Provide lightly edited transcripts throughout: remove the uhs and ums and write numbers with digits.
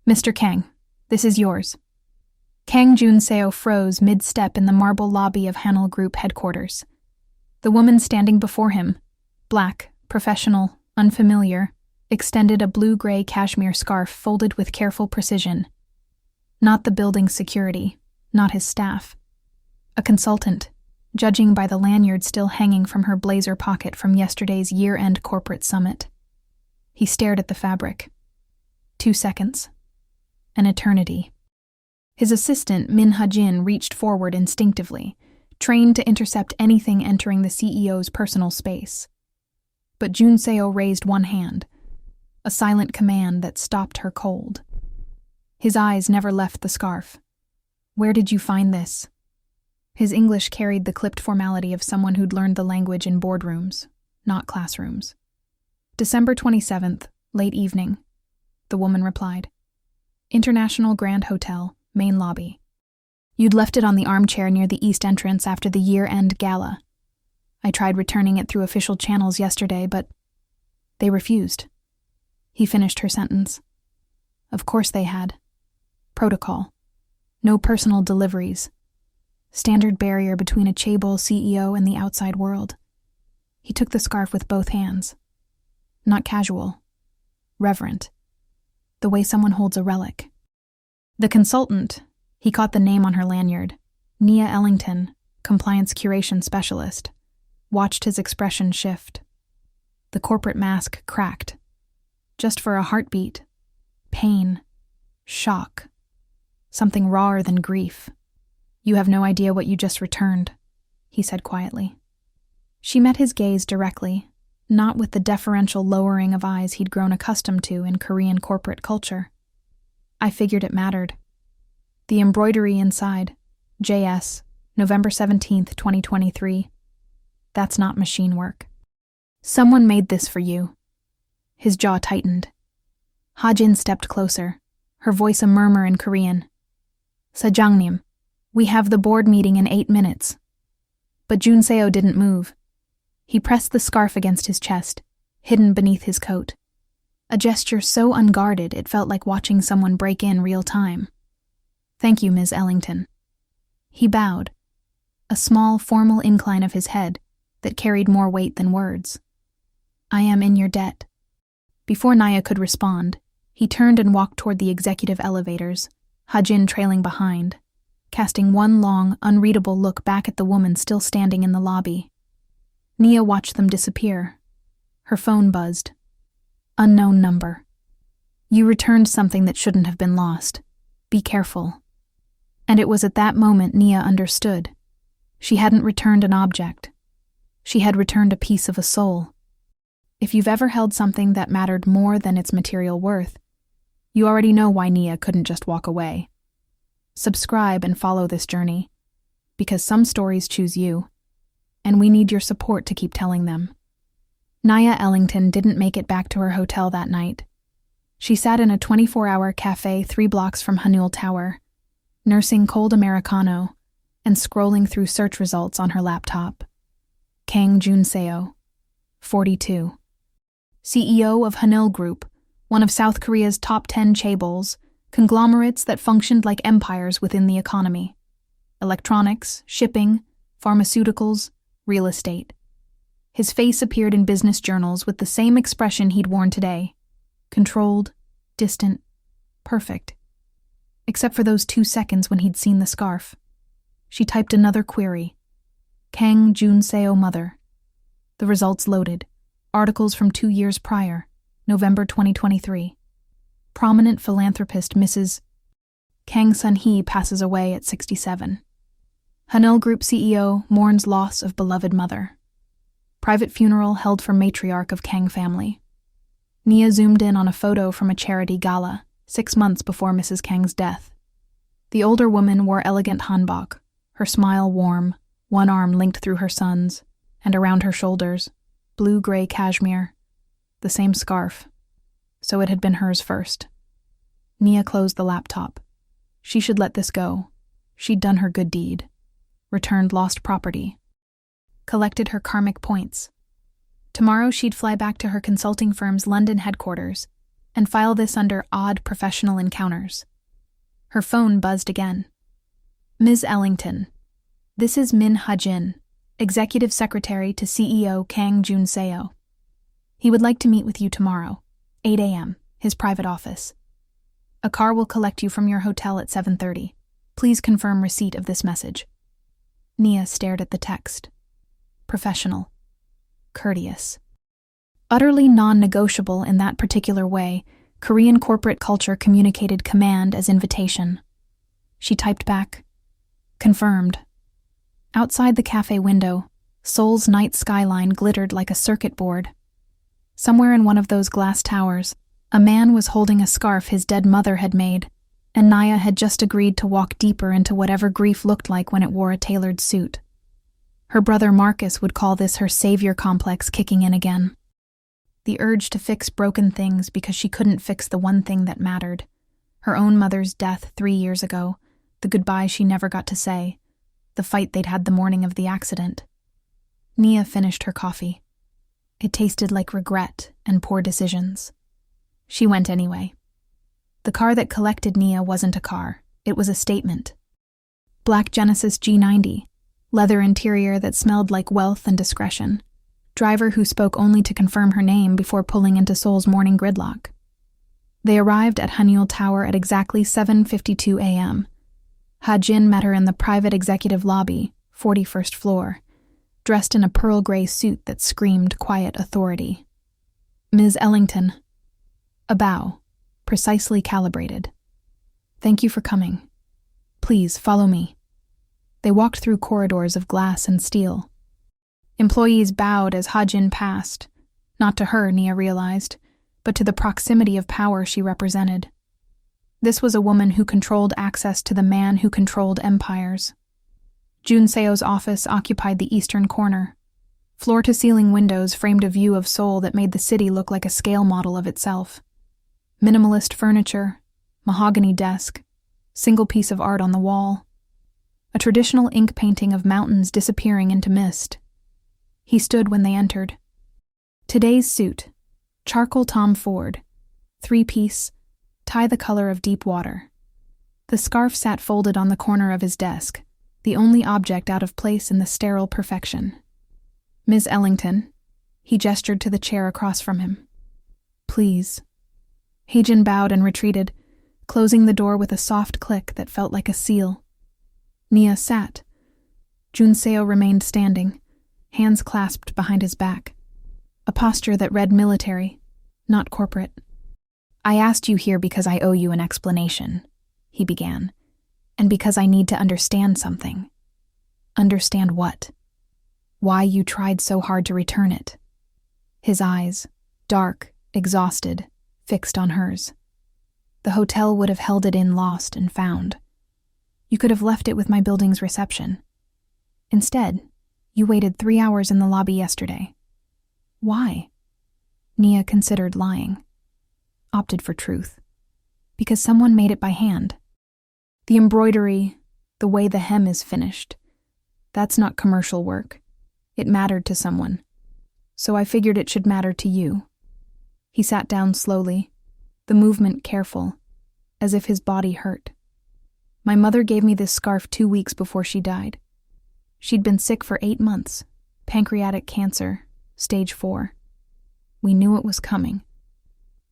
Mr. Kang, this is yours. Kyungrae Soh froze mid-step in the marble lobby of Hanel Group headquarters. The woman standing before him, black, professional, unfamiliar, extended a blue-gray cashmere scarf folded with careful precision. Not the building's security, not his staff. A consultant, judging by the lanyard still hanging from her blazer pocket from yesterday's year-end corporate summit. He stared at the fabric. 2 seconds. An eternity. His assistant, Min Ha-jin, reached forward instinctively, trained to intercept anything entering the CEO's personal space. But Jun Seo raised one hand, a silent command that stopped her cold. His eyes never left the scarf. Where did you find this? His English carried the clipped formality of someone who'd learned the language in boardrooms, not classrooms. December 27th, late evening, the woman replied. International Grand Hotel, main lobby. You'd left it on the armchair near the east entrance after the year-end gala. I tried returning it through official channels yesterday, but they refused. He finished her sentence. Of course they had. Protocol. No personal deliveries. Standard barrier between a chaebol CEO and the outside world. He took the scarf with both hands. Not casual. Reverent. The way someone holds a relic. The consultant, he caught the name on her lanyard, Nia Ellington, compliance curation specialist, watched his expression shift. The corporate mask cracked. Just for a heartbeat. Pain. Shock. Something rawer than grief. You have no idea what you just returned, he said quietly. She met his gaze directly, not with the deferential lowering of eyes he'd grown accustomed to in Korean corporate culture. I figured it mattered. The embroidery inside, JS, November 17th, 2023. That's not machine work. Someone made this for you. His jaw tightened. Ha-jin stepped closer, her voice a murmur in Korean. Sajangnim, we have the board meeting in 8 minutes. But Jun Seo didn't move. He pressed the scarf against his chest, hidden beneath his coat. A gesture so unguarded it felt like watching someone break in real time. Thank you, Ms. Ellington. He bowed, a small, formal incline of his head that carried more weight than words. I am in your debt. Before Naya could respond, he turned and walked toward the executive elevators, Ha-jin trailing behind, casting one long, unreadable look back at the woman still standing in the lobby. Nia watched them disappear. Her phone buzzed. Unknown number. You returned something that shouldn't have been lost. Be careful. And it was at that moment Nia understood. She hadn't returned an object. She had returned a piece of a soul. If you've ever held something that mattered more than its material worth, you already know why Nia couldn't just walk away. Subscribe and follow this journey, because some stories choose you, and we need your support to keep telling them. Nia Ellington didn't make it back to her hotel that night. She sat in a 24-hour cafe 3 blocks from Hanul Tower, nursing cold Americano and scrolling through search results on her laptop. Kyungrae Soh, 42. CEO of Hanul Group, one of South Korea's top 10 chaebols, conglomerates that functioned like empires within the economy. Electronics, shipping, pharmaceuticals, real estate. His face appeared in business journals with the same expression he'd worn today. Controlled, distant, perfect. Except for those 2 seconds when he'd seen the scarf. She typed another query. Kyungrae Soh mother. The results loaded. Articles from 2 years prior, November 2023. Prominent philanthropist Mrs. Kang Sun-hee passes away at 67. Hanul Group CEO mourns loss of beloved mother. Private funeral held for matriarch of Kang family. Nia zoomed in on a photo from a charity gala, 6 months before Mrs. Kang's death. The older woman wore elegant hanbok, her smile warm, one arm linked through her son's, and around her shoulders, blue-gray cashmere, the same scarf. So it had been hers first. Nia closed the laptop. She should let this go. She'd done her good deed. Returned lost property. Collected her karmic points. Tomorrow she'd fly back to her consulting firm's London headquarters, and file this under odd professional encounters. Her phone buzzed again. Ms. Ellington, this is Min Ha-jin, Executive Secretary to CEO Kyungrae Soh. He would like to meet with you tomorrow, 8 a.m., his private office. A car will collect you from your hotel at 7:30. Please confirm receipt of this message. Nia stared at the text. Professional. Courteous. Utterly non-negotiable in that particular way, Korean corporate culture communicated command as invitation. She typed back, confirmed. Outside the cafe window, Seoul's night skyline glittered like a circuit board. Somewhere in one of those glass towers, a man was holding a scarf his dead mother had made, and Naya had just agreed to walk deeper into whatever grief looked like when it wore a tailored suit. Her brother Marcus would call this her savior complex kicking in again. The urge to fix broken things because she couldn't fix the one thing that mattered. Her own mother's death 3 years ago, the goodbye she never got to say, the fight they'd had the morning of the accident. Nia finished her coffee. It tasted like regret and poor decisions. She went anyway. The car that collected Nia wasn't a car, it was a statement. Black Genesis G90, leather interior that smelled like wealth and discretion. Driver who spoke only to confirm her name before pulling into Seoul's morning gridlock. They arrived at Hanul Tower at exactly 7:52 a.m. Ha-jin met her in the private executive lobby, 41st floor, dressed in a pearl gray suit that screamed quiet authority. Ms. Ellington. A bow, precisely calibrated. Thank you for coming. Please follow me. They walked through corridors of glass and steel. Employees bowed as Ha-jin passed, not to her, Nia realized, but to the proximity of power she represented. This was a woman who controlled access to the man who controlled empires. Jun Seo's office occupied the eastern corner. Floor-to-ceiling windows framed a view of Seoul that made the city look like a scale model of itself. Minimalist furniture, mahogany desk, single piece of art on the wall. A traditional ink painting of mountains disappearing into mist. He stood when they entered. Today's suit, charcoal Tom Ford, 3-piece, tie the color of deep water. The scarf sat folded on the corner of his desk, the only object out of place in the sterile perfection. Ms. Ellington, he gestured to the chair across from him. Please. Ha-jin bowed and retreated, closing the door with a soft click that felt like a seal. Nia sat. Jun Seo remained standing, hands clasped behind his back, a posture that read military, not corporate. I asked you here because I owe you an explanation, he began, and because I need to understand something. Understand what? Why you tried so hard to return it. His eyes, dark, exhausted, fixed on hers. The hotel would have held it in lost and found. You could have left it with my building's reception. Instead, you waited 3 hours in the lobby yesterday. Why? Nia considered lying. Opted for truth. Because someone made it by hand. The embroidery, the way the hem is finished. That's not commercial work. It mattered to someone. So I figured it should matter to you. He sat down slowly, the movement careful, as if his body hurt. My mother gave me this scarf 2 weeks before she died. She'd been sick for 8 months, pancreatic cancer, stage 4. We knew it was coming.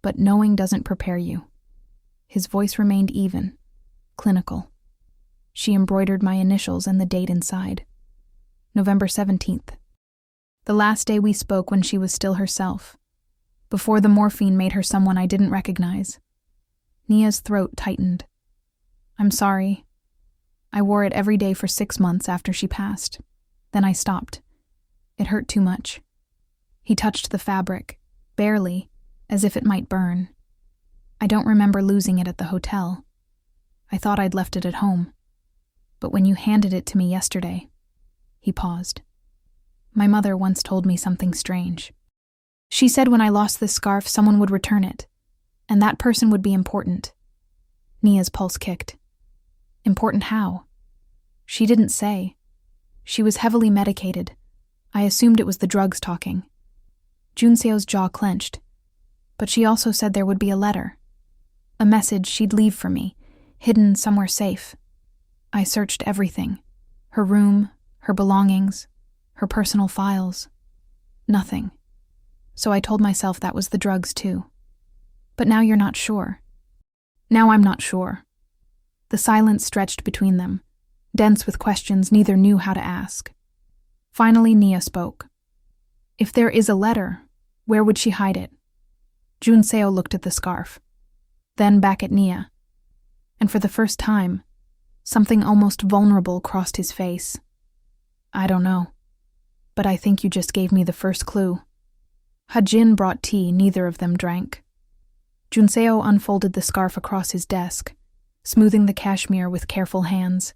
But knowing doesn't prepare you. His voice remained even, clinical. She embroidered my initials and the date inside. November 17th. The last day we spoke when she was still herself. Before the morphine made her someone I didn't recognize. Nia's throat tightened. I'm sorry. I wore it every day for 6 months after she passed. Then I stopped. It hurt too much. He touched the fabric, barely, as if it might burn. I don't remember losing it at the hotel. I thought I'd left it at home. But when you handed it to me yesterday, he paused. My mother once told me something strange. She said when I lost this scarf, someone would return it, and that person would be important. Nia's pulse kicked. Important how? She didn't say. She was heavily medicated. I assumed it was the drugs talking. Jun Seo's jaw clenched. But she also said there would be a letter. A message she'd leave for me, hidden somewhere safe. I searched everything. Her room, her belongings, her personal files. Nothing. So I told myself that was the drugs too. But now you're not sure. Now I'm not sure. The silence stretched between them, dense with questions neither knew how to ask. Finally, Nia spoke. If there is a letter, where would she hide it? Jun Seo looked at the scarf, then back at Nia. And for the first time, something almost vulnerable crossed his face. I don't know. But I think you just gave me the first clue. Ha-jin brought tea, neither of them drank. Jun Seo unfolded the scarf across his desk, smoothing the cashmere with careful hands.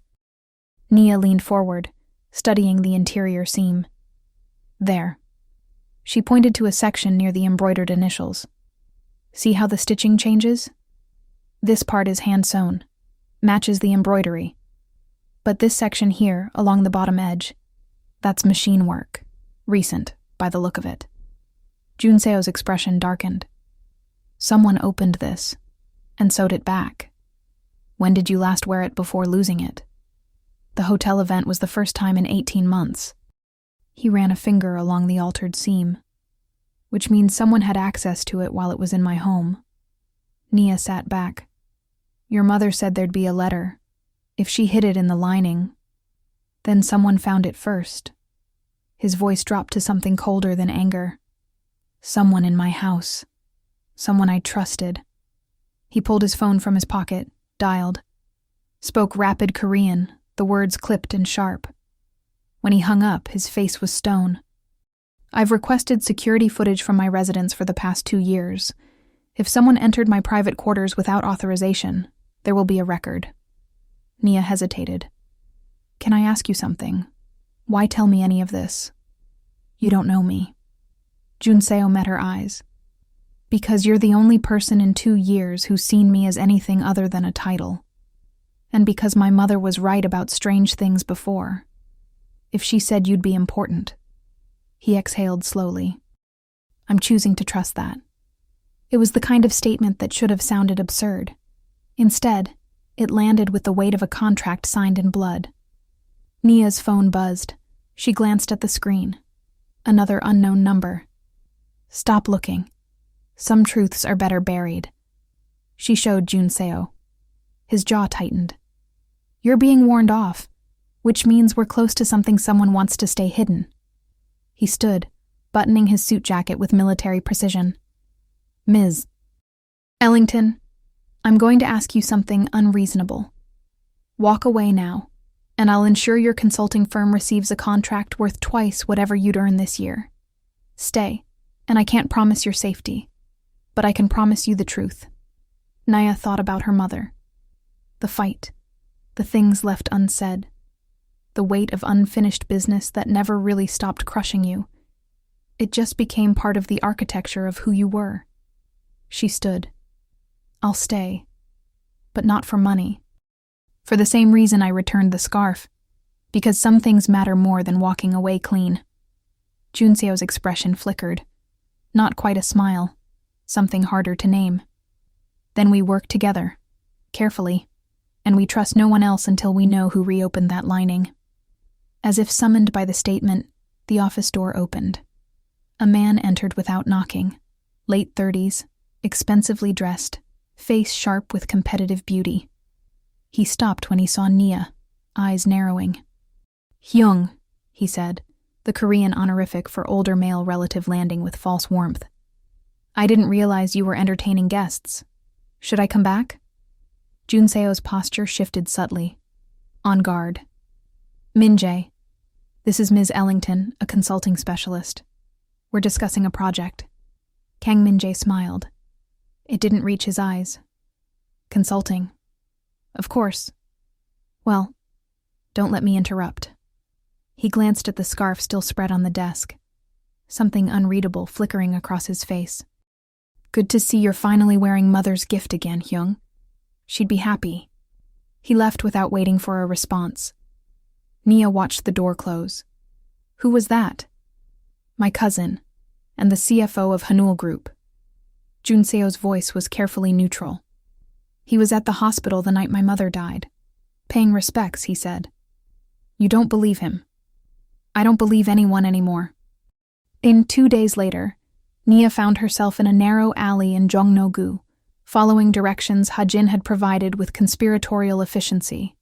Nia leaned forward, studying the interior seam. There. She pointed to a section near the embroidered initials. See how the stitching changes? This part is hand-sewn, matches the embroidery. But this section here, along the bottom edge, that's machine work, recent, by the look of it. Jun Seo's expression darkened. Someone opened this, and sewed it back. When did you last wear it before losing it? The hotel event was the first time in 18 months. He ran a finger along the altered seam, which means someone had access to it while it was in my home. Nia sat back. Your mother said there'd be a letter. If she hid it in the lining, then someone found it first. His voice dropped to something colder than anger. Someone in my house. Someone I trusted. He pulled his phone from his pocket, dialed. Spoke rapid Korean, the words clipped and sharp. When he hung up, his face was stone. I've requested security footage from my residence for the past 2 years. If someone entered my private quarters without authorization, there will be a record. Nia hesitated. Can I ask you something? Why tell me any of this? You don't know me. Jun Seo met her eyes. Because you're the only person in 2 years who's seen me as anything other than a title. And because my mother was right about strange things before. If she said you'd be important. He exhaled slowly. I'm choosing to trust that. It was the kind of statement that should have sounded absurd. Instead, it landed with the weight of a contract signed in blood. Nia's phone buzzed. She glanced at the screen. Another unknown number. Stop looking. Some truths are better buried. She showed Jun Seo. His jaw tightened. You're being warned off, which means we're close to something someone wants to stay hidden. He stood, buttoning his suit jacket with military precision. Ms. Ellington, I'm going to ask you something unreasonable. Walk away now, and I'll ensure your consulting firm receives a contract worth twice whatever you'd earn this year. Stay, and I can't promise your safety, but I can promise you the truth. Nia thought about her mother. The fight, the things left unsaid, the weight of unfinished business that never really stopped crushing you. It just became part of the architecture of who you were. She stood. I'll stay, but not for money. For the same reason I returned the scarf, because some things matter more than walking away clean. Jun Seo's expression flickered. Not quite a smile, something harder to name. Then we work together, carefully, and we trust no one else until we know who reopened that lining. As if summoned by the statement, the office door opened. A man entered without knocking, late 30s, expensively dressed, face sharp with competitive beauty. He stopped when he saw Nia, eyes narrowing. Hyung, he said, the Korean honorific for older male relative landing with false warmth. I didn't realize you were entertaining guests. Should I come back? Jun Seo's posture shifted subtly. On guard. Min-jae, this is Ms. Ellington, a consulting specialist. We're discussing a project. Kang Min-jae smiled. It didn't reach his eyes. Consulting. Of course. Well, don't let me interrupt. He glanced at the scarf still spread on the desk, something unreadable flickering across his face. Good to see you're finally wearing Mother's gift again, Hyung. She'd be happy. He left without waiting for a response. Nia watched the door close. Who was that? My cousin, and the CFO of Hanul Group. Junseo's voice was carefully neutral. He was at the hospital the night my mother died. Paying respects, he said. You don't believe him. I don't believe anyone anymore. 2 days later, Nia found herself in a narrow alley in Jongno-gu, following directions Ha-jin had provided with conspiratorial efficiency.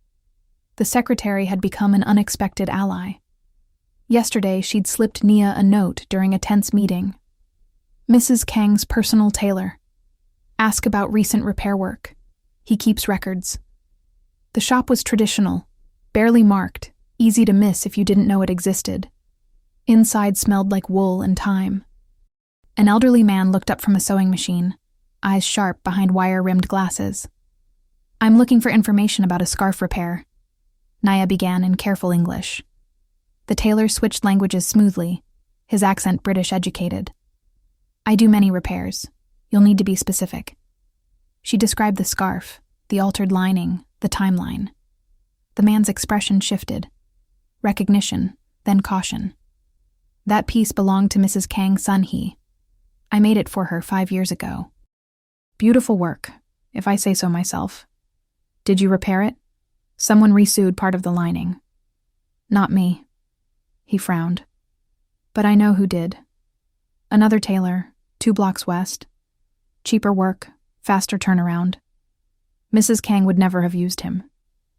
The secretary had become an unexpected ally. Yesterday, she'd slipped Nia a note during a tense meeting. Mrs. Kang's personal tailor. Ask about recent repair work. He keeps records. The shop was traditional, barely marked, easy to miss if you didn't know it existed. Inside smelled like wool and thyme. An elderly man looked up from a sewing machine, eyes sharp behind wire-rimmed glasses. I'm looking for information about a scarf repair, Nia began in careful English. The tailor switched languages smoothly, his accent British-educated. I do many repairs. You'll need to be specific. She described the scarf, the altered lining, the timeline. The man's expression shifted. Recognition, then caution. That piece belonged to Mrs. Kang Sun-hee. I made it for her 5 years ago. Beautiful work, if I say so myself. Did you repair it? Someone resewed part of the lining. Not me. He frowned. But I know who did. Another tailor, 2 blocks west. Cheaper work, faster turnaround. Mrs. Kang would never have used him.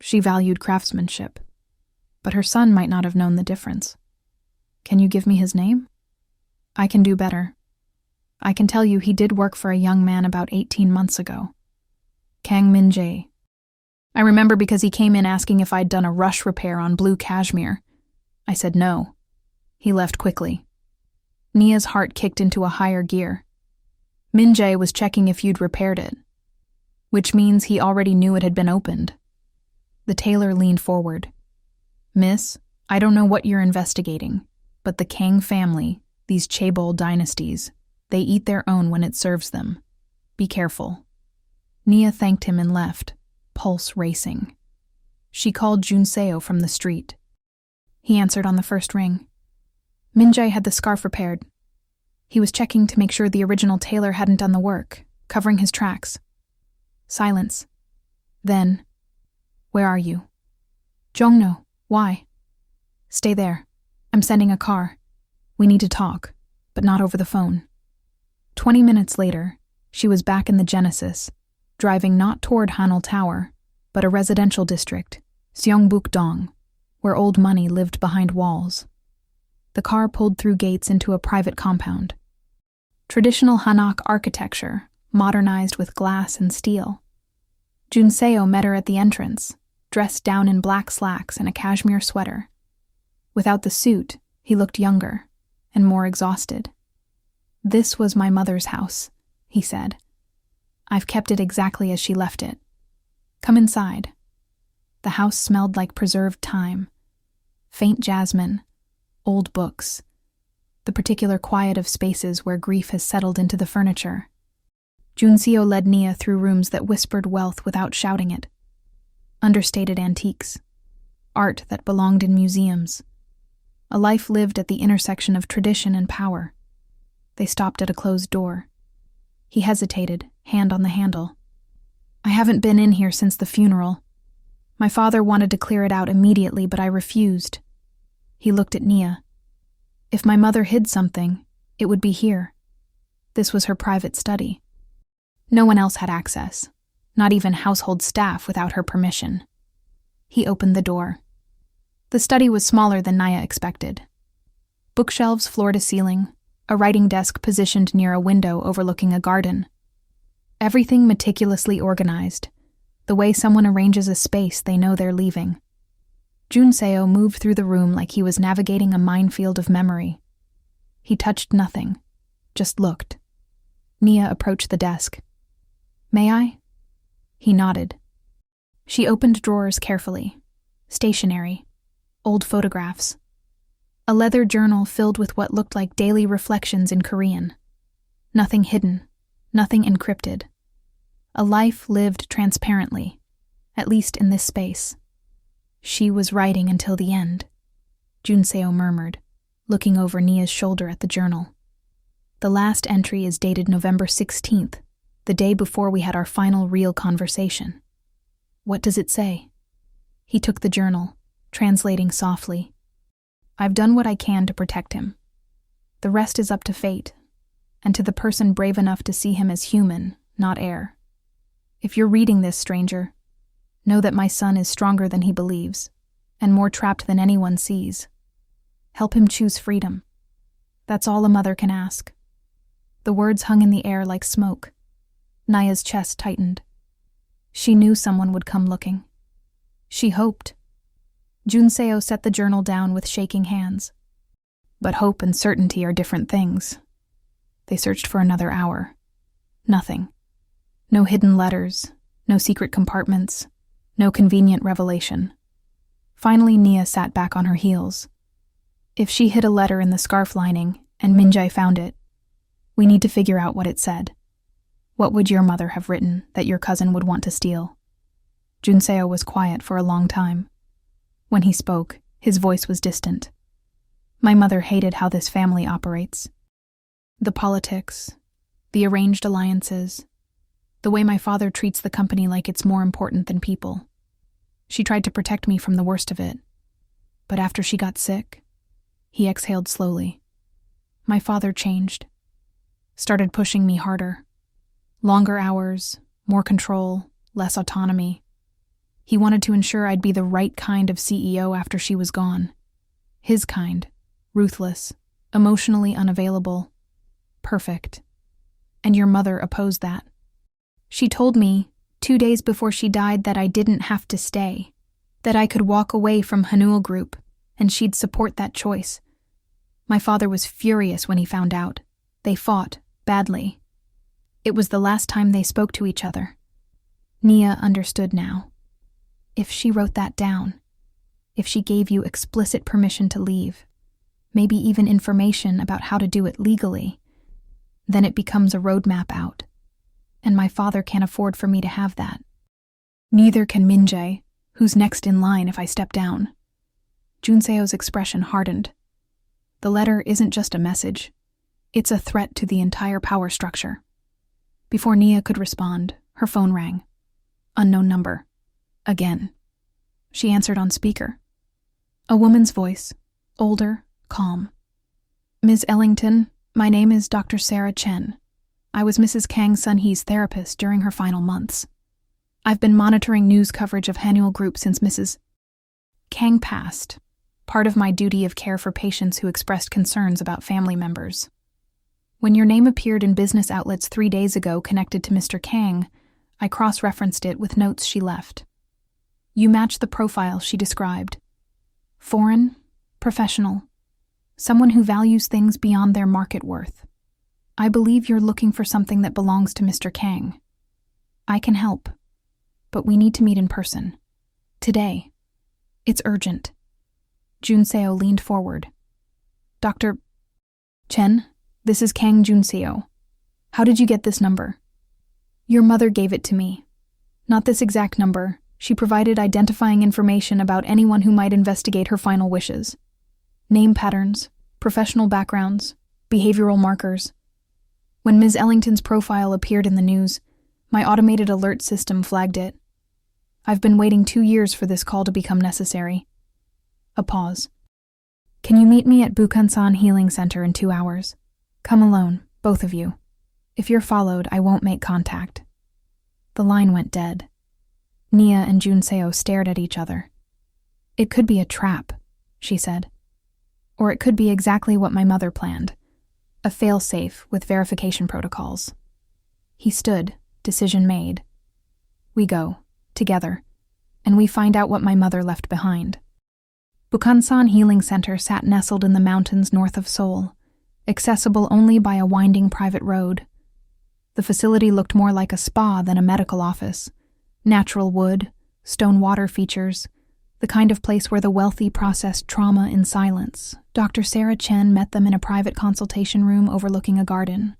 She valued craftsmanship. But her son might not have known the difference. Can you give me his name? I can do better. I can tell you he did work for a young man about 18 months ago. Kang Min-jae. I remember because he came in asking if I'd done a rush repair on blue cashmere. I said no. He left quickly. Nia's heart kicked into a higher gear. Min-jae was checking if you'd repaired it, which means he already knew it had been opened. The tailor leaned forward. Miss, I don't know what you're investigating, but the Kang family, these Chaebol dynasties, they eat their own when it serves them. Be careful. Nia thanked him and left, pulse racing. She called Junseo from the street. He answered on the first ring. Min-jae had the scarf repaired. He was checking to make sure the original tailor hadn't done the work, covering his tracks. Silence. Then, where are you? Jongno, why? Stay there. I'm sending a car. We need to talk, but not over the phone. 20 minutes later, she was back in the Genesis, driving not toward Hanul Tower, but a residential district, Seongbuk-dong, where old money lived behind walls. The car pulled through gates into a private compound. Traditional Hanok architecture, modernized with glass and steel. Junseo met her at the entrance, dressed down in black slacks and a cashmere sweater. Without the suit, he looked younger and more exhausted. This was my mother's house, he said. I've kept it exactly as she left it. Come inside. The house smelled like preserved thyme, faint jasmine, old books, the particular quiet of spaces where grief has settled into the furniture. Junseo led Nia through rooms that whispered wealth without shouting it. Understated antiques, art that belonged in museums, a life lived at the intersection of tradition and power. They stopped at a closed door. He hesitated, hand on the handle. I haven't been in here since the funeral. My father wanted to clear it out immediately, but I refused. He looked at Nia. If my mother hid something, it would be here. This was her private study. No one else had access, not even household staff without her permission. He opened the door. The study was smaller than Nia expected. Bookshelves floor to ceiling, a writing desk positioned near a window overlooking a garden. Everything meticulously organized, the way someone arranges a space they know they're leaving. Junseo moved through the room like he was navigating a minefield of memory. He touched nothing, just looked. Nia approached the desk. May I? He nodded. She opened drawers carefully. Stationery, old photographs. A leather journal filled with what looked like daily reflections in Korean. Nothing hidden, nothing encrypted. A life lived transparently, at least in this space. She was writing until the end, Junseo murmured, looking over Nia's shoulder at the journal. The last entry is dated November 16th, the day before we had our final real conversation. What does it say? He took the journal, translating softly. I've done what I can to protect him. The rest is up to fate, and to the person brave enough to see him as human, not heir. If you're reading this, stranger, know that my son is stronger than he believes, and more trapped than anyone sees. Help him choose freedom. That's all a mother can ask. The words hung in the air like smoke. Naya's chest tightened. She knew someone would come looking. She hoped. Junseo set the journal down with shaking hands. But hope and certainty are different things. They searched for another hour. Nothing. No hidden letters, no secret compartments, no convenient revelation. Finally, Nia sat back on her heels. If she hid a letter in the scarf lining and Minjae found it, we need to figure out what it said. What would your mother have written that your cousin would want to steal? Junseo was quiet for a long time. When he spoke, his voice was distant. My mother hated how this family operates. The politics, the arranged alliances, the way my father treats the company like it's more important than people. She tried to protect me from the worst of it. But after she got sick, he exhaled slowly. My father changed. Started pushing me harder. Longer hours, more control, less autonomy. He wanted to ensure I'd be the right kind of CEO after she was gone. His kind, ruthless, emotionally unavailable, perfect. And your mother opposed that. She told me, 2 days before she died, that I didn't have to stay, that I could walk away from Hanul Group, and she'd support that choice. My father was furious when he found out. They fought, badly. It was the last time they spoke to each other. Nia understood now. If she wrote that down, if she gave you explicit permission to leave, maybe even information about how to do it legally, then it becomes a roadmap out. And my father can't afford for me to have that. Neither can Minjae, who's next in line if I step down. Junseo's expression hardened. The letter isn't just a message. It's a threat to the entire power structure. Before Nia could respond, her phone rang. Unknown number. Again. She answered on speaker. A woman's voice, older, calm. Ms. Ellington, my name is Dr. Sarah Chen. I was Mrs. Kang Sun-hee's therapist during her final months. I've been monitoring news coverage of Hanul Group since Mrs. Kang passed, part of my duty of care for patients who expressed concerns about family members. When your name appeared in business outlets 3 days ago connected to Mr. Kang, I cross-referenced it with notes she left. You match the profile she described. Foreign, professional, someone who values things beyond their market worth. I believe you're looking for something that belongs to Mr. Kang. I can help, but we need to meet in person. Today. It's urgent. Junseo leaned forward. Dr. Chen, this is Kang Junseo. How did you get this number? Your mother gave it to me. Not this exact number. She provided identifying information about anyone who might investigate her final wishes. Name patterns, professional backgrounds, behavioral markers. When Ms. Ellington's profile appeared in the news, my automated alert system flagged it. I've been waiting 2 years for this call to become necessary. A pause. Can you meet me at Bukansan Healing Center in 2 hours? Come alone, both of you. If you're followed, I won't make contact. The line went dead. Nia and Junseo stared at each other. It could be a trap, she said. Or it could be exactly what my mother planned. A fail-safe with verification protocols. He stood, decision made. We go, together, and we find out what my mother left behind. Bukansan Healing Center sat nestled in the mountains north of Seoul, accessible only by a winding private road. The facility looked more like a spa than a medical office. Natural wood, stone water features, the kind of place where the wealthy processed trauma in silence. Dr. Sarah Chen met them in a private consultation room overlooking a garden.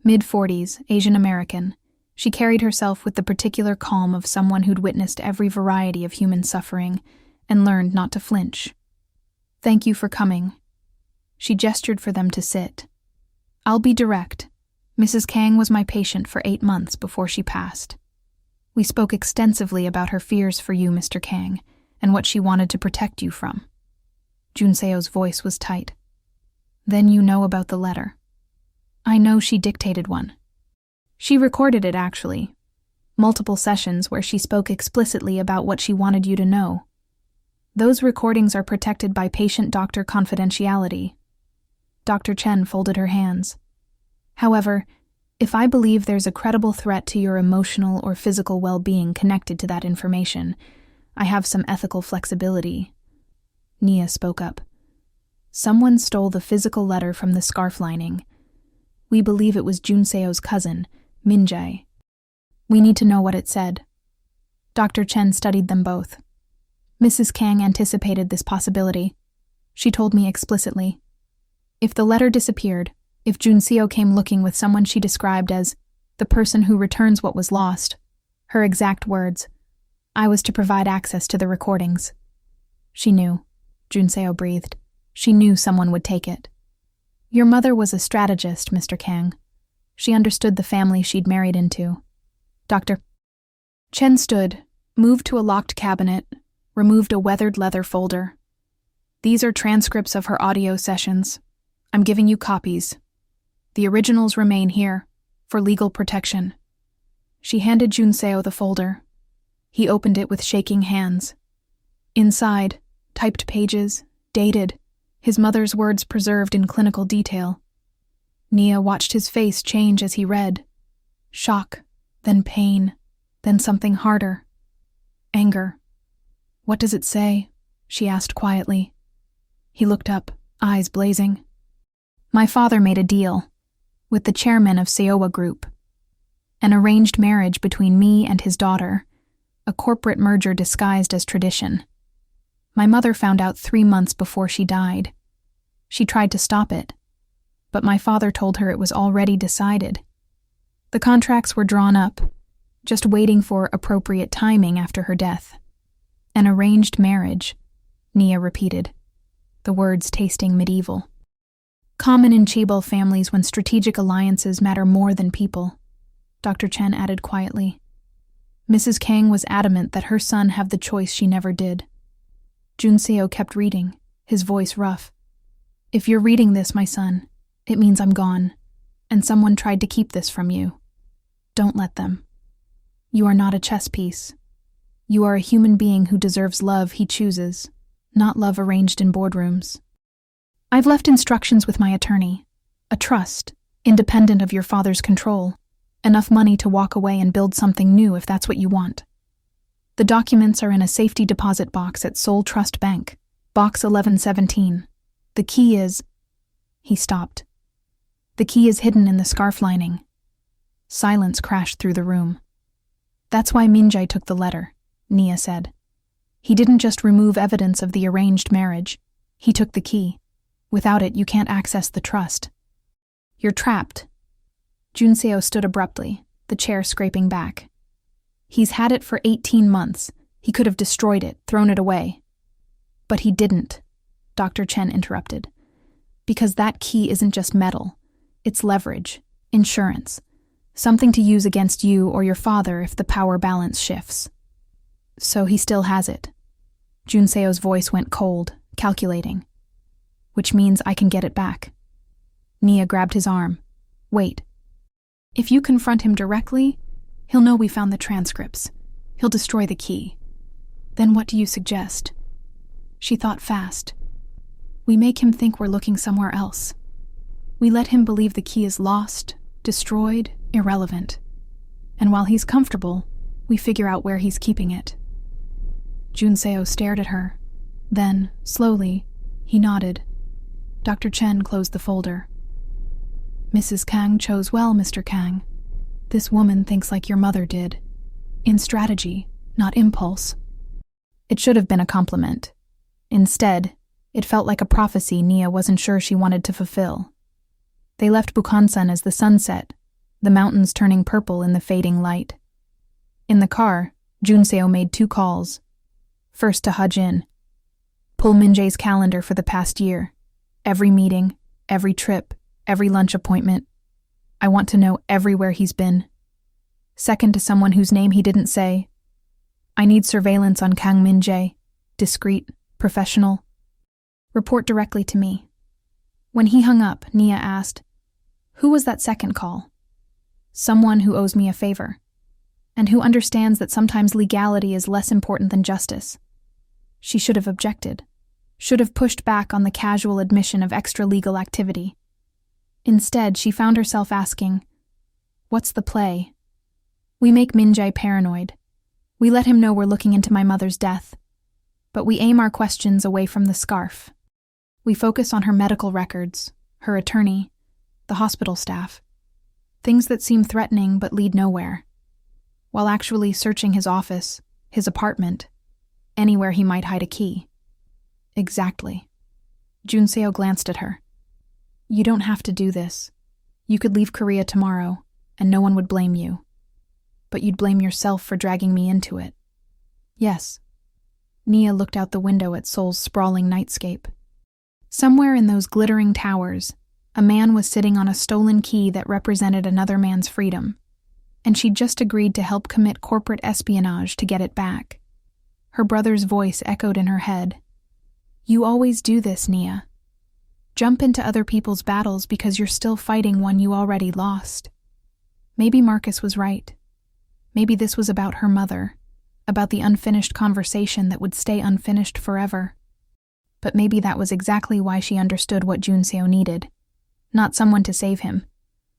Mid-40s, Asian American, she carried herself with the particular calm of someone who'd witnessed every variety of human suffering and learned not to flinch. Thank you for coming. She gestured for them to sit. I'll be direct. Mrs. Kang was my patient for 8 months before she passed. We spoke extensively about her fears for you, Mr. Kang, and what she wanted to protect you from. Junseo's voice was tight. Then you know about the letter. I know she dictated one. She recorded it, actually. Multiple sessions where she spoke explicitly about what she wanted you to know. Those recordings are protected by patient-doctor confidentiality. Dr. Chen folded her hands. However, if I believe there's a credible threat to your emotional or physical well-being connected to that information, I have some ethical flexibility. Nia spoke up. Someone stole the physical letter from the scarf lining. We believe it was Junseo's cousin, Min-jae. We need to know what it said. Dr. Chen studied them both. Mrs. Kang anticipated this possibility. She told me explicitly. If the letter disappeared, if Junseo came looking with someone she described as the person who returns what was lost, her exact words, I was to provide access to the recordings. She knew. Junseo breathed. She knew someone would take it. Your mother was a strategist, Mr. Kang. She understood the family she'd married into. Dr. Chen stood, moved to a locked cabinet, removed a weathered leather folder. These are transcripts of her audio sessions. I'm giving you copies. The originals remain here, for legal protection. She handed Junseo the folder. He opened it with shaking hands. Inside, typed pages, dated, his mother's words preserved in clinical detail. Nia watched his face change as he read. Shock, then pain, then something harder. Anger. What does it say? She asked quietly. He looked up, eyes blazing. My father made a deal with the chairman of Seowa Group. An arranged marriage between me and his daughter, a corporate merger disguised as tradition. My mother found out 3 months before she died. She tried to stop it, but my father told her it was already decided. The contracts were drawn up, just waiting for appropriate timing after her death. An arranged marriage, Nia repeated, the words tasting medieval. Common in Chaebol families when strategic alliances matter more than people, Dr. Chen added quietly. Mrs. Kang was adamant that her son have the choice she never did. Junseo kept reading, his voice rough. If you're reading this, my son, it means I'm gone, and someone tried to keep this from you. Don't let them. You are not a chess piece. You are a human being who deserves love he chooses, not love arranged in boardrooms. I've left instructions with my attorney, a trust, independent of your father's control, enough money to walk away and build something new if that's what you want. The documents are in a safety deposit box at Seoul Trust Bank, box 1117. The key is... He stopped. The key is hidden in the scarf lining. Silence crashed through the room. That's why Min-jae took the letter, Nia said. He didn't just remove evidence of the arranged marriage. He took the key. Without it, you can't access the trust. You're trapped. Junseo stood abruptly, the chair scraping back. He's had it for 18 months. He could have destroyed it, thrown it away. But he didn't, Dr. Chen interrupted. Because that key isn't just metal. It's leverage, insurance, something to use against you or your father if the power balance shifts. So he still has it. Junseo's voice went cold, calculating. Which means I can get it back. Nia grabbed his arm. Wait. If you confront him directly, he'll know we found the transcripts. He'll destroy the key. Then what do you suggest? She thought fast. We make him think we're looking somewhere else. We let him believe the key is lost, destroyed, irrelevant. And while he's comfortable, we figure out where he's keeping it. Junseo stared at her. Then, slowly, he nodded. Dr. Chen closed the folder. Mrs. Kang chose well, Mr. Kang. This woman thinks like your mother did. In strategy, not impulse. It should have been a compliment. Instead, it felt like a prophecy Nia wasn't sure she wanted to fulfill. They left Bukhansan as the sun set, the mountains turning purple in the fading light. In the car, Junseo made 2 calls. First to Hajin. Pull Min-jae's calendar for the past year. Every meeting, every trip, every lunch appointment. I want to know everywhere he's been. Second to someone whose name he didn't say. I need surveillance on Kang Min-jae. Discreet, professional. Report directly to me. When he hung up, Nia asked, "Who was that second call?" "Someone who owes me a favor, and who understands that sometimes legality is less important than justice." She should have objected, should have pushed back on the casual admission of extra-legal activity. Instead, she found herself asking, "What's the play?" We make Min-jae paranoid. We let him know we're looking into my mother's death. But we aim our questions away from the scarf. We focus on her medical records, her attorney, the hospital staff. Things that seem threatening but lead nowhere. While actually searching his office, his apartment, anywhere he might hide a key. Exactly. Junseo glanced at her. You don't have to do this. You could leave Korea tomorrow, and no one would blame you. But you'd blame yourself for dragging me into it. Yes. Nia looked out the window at Seoul's sprawling nightscape. Somewhere in those glittering towers, a man was sitting on a stolen key that represented another man's freedom, and she'd just agreed to help commit corporate espionage to get it back. Her brother's voice echoed in her head. You always do this, Nia. Jump into other people's battles because you're still fighting one you already lost. Maybe Marcus was right. Maybe this was about her mother, about the unfinished conversation that would stay unfinished forever. But maybe that was exactly why she understood what Junseo needed. Not someone to save him,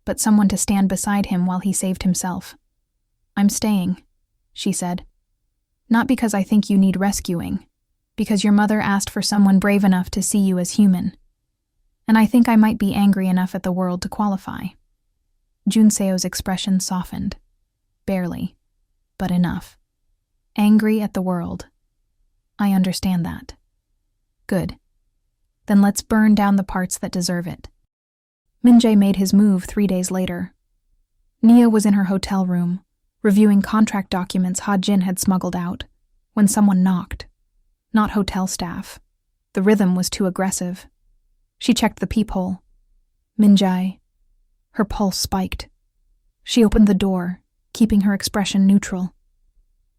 but someone to stand beside him while he saved himself. I'm staying, she said. Not because I think you need rescuing, because your mother asked for someone brave enough to see you as human. And I think I might be angry enough at the world to qualify. Junseo's expression softened. Barely, but enough. Angry at the world. I understand that. Good. Then let's burn down the parts that deserve it. Min-jae made his move 3 days later. Nia was in her hotel room, reviewing contract documents Ha-jin had smuggled out, when someone knocked. Not hotel staff. The rhythm was too aggressive. She checked the peephole. Min-jae. Her pulse spiked. She opened the door, keeping her expression neutral.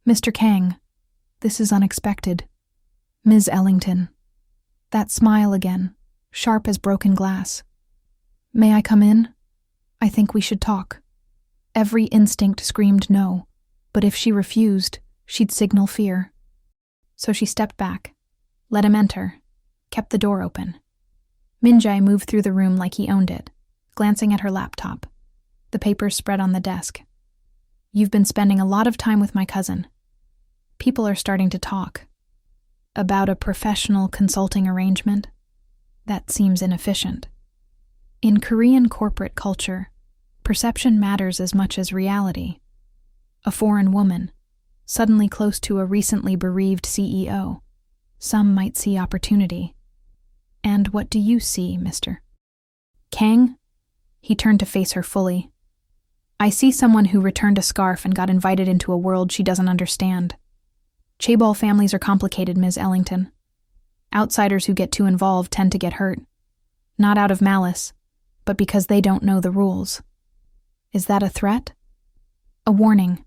Mr. Kang, this is unexpected. Ms. Ellington. That smile again, sharp as broken glass. May I come in? I think we should talk. Every instinct screamed no, but if she refused, she'd signal fear. So she stepped back, let him enter, kept the door open. Min-jae moved through the room like he owned it, glancing at her laptop. The papers spread on the desk. You've been spending a lot of time with my cousin. People are starting to talk. About a professional consulting arrangement? That seems inefficient. In Korean corporate culture, perception matters as much as reality. A foreign woman, suddenly close to a recently bereaved CEO. Some might see opportunity. And what do you see, Mr. Kang? He turned to face her fully. I see someone who returned a scarf and got invited into a world she doesn't understand. Chaebol families are complicated, Ms. Ellington. Outsiders who get too involved tend to get hurt. Not out of malice, but because they don't know the rules. Is that a threat? A warning.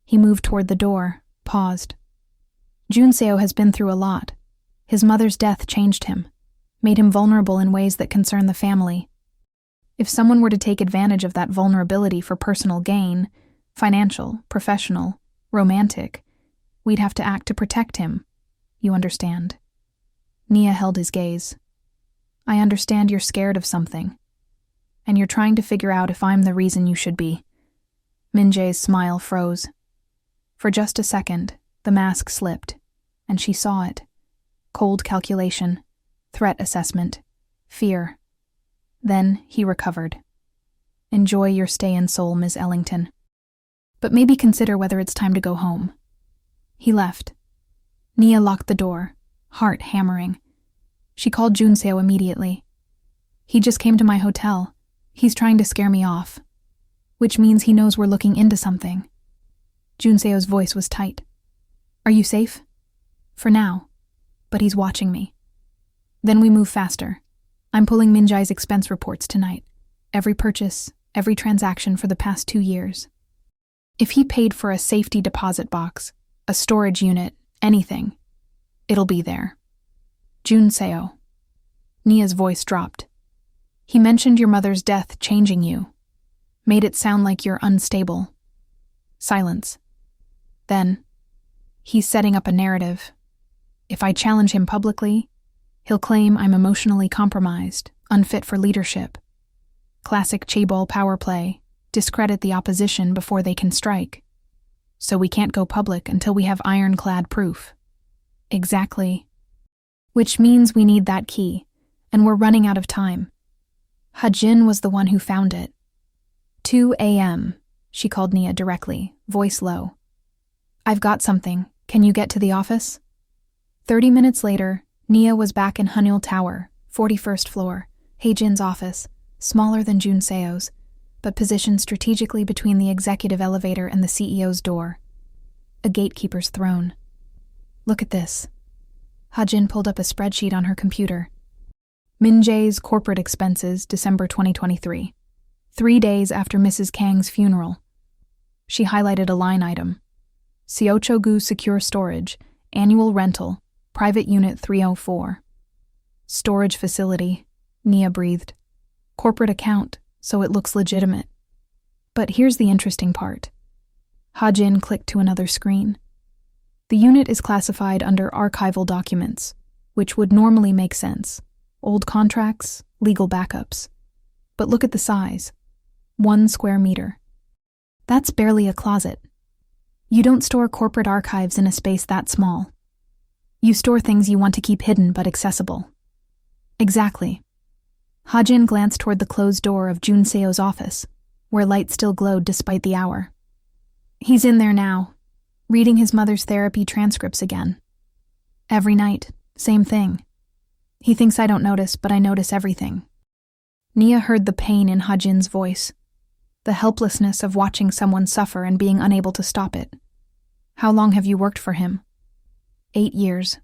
He moved toward the door, paused. Junseo has been through a lot. His mother's death changed him, made him vulnerable in ways that concern the family. If someone were to take advantage of that vulnerability for personal gain, financial, professional, romantic, we'd have to act to protect him. You understand? Nia held his gaze. I understand you're scared of something, and you're trying to figure out if I'm the reason you should be. Min-jae's smile froze. For just a second, the mask slipped, and she saw it. Cold calculation, threat assessment, fear. Then he recovered. Enjoy your stay in Seoul, Ms. Ellington. But maybe consider whether it's time to go home. He left. Nia locked the door, heart hammering. She called Junseo immediately. He just came to my hotel. He's trying to scare me off. Which means he knows we're looking into something. Junseo's voice was tight. Are you safe? For now. But he's watching me. Then we move faster. I'm pulling Minjae's expense reports tonight. Every purchase, every transaction for the past 2 years. If he paid for a safety deposit box, a storage unit, anything, it'll be there. Jun Seo. Nia's voice dropped. He mentioned your mother's death changing you. Made it sound like you're unstable. Silence. Then, he's setting up a narrative. If I challenge him publicly, he'll claim I'm emotionally compromised, unfit for leadership. Classic chaebol power play, discredit the opposition before they can strike. So we can't go public until we have ironclad proof. Exactly. Which means we need that key, and we're running out of time. Hajin was the one who found it. 2 a.m., she called Nia directly, voice low. I've got something. Can you get to the office? 30 minutes later, Nia was back in Hanul Tower, 41st floor, Hajin's office, smaller than Jun Seo's, but positioned strategically between the executive elevator and the CEO's door. A gatekeeper's throne. Look at this. Hajin pulled up a spreadsheet on her computer. Minjae's corporate expenses, December 2023. 3 days after Mrs. Kang's funeral. She highlighted a line item. Seochogu Secure Storage, annual rental, private unit 304. Storage facility, Nia breathed. Corporate account, so it looks legitimate. But here's the interesting part. Hajin clicked to another screen. The unit is classified under archival documents, which would normally make sense. Old contracts, legal backups. But look at the size. 1 square meter. That's barely a closet. You don't store corporate archives in a space that small. You store things you want to keep hidden but accessible. Exactly. Hajin glanced toward the closed door of Jun Seo's office, where light still glowed despite the hour. He's in there now, reading his mother's therapy transcripts again. Every night, same thing. He thinks I don't notice, but I notice everything. Nia heard the pain in Hajin's voice, the helplessness of watching someone suffer and being unable to stop it. How long have you worked for him? 8 years.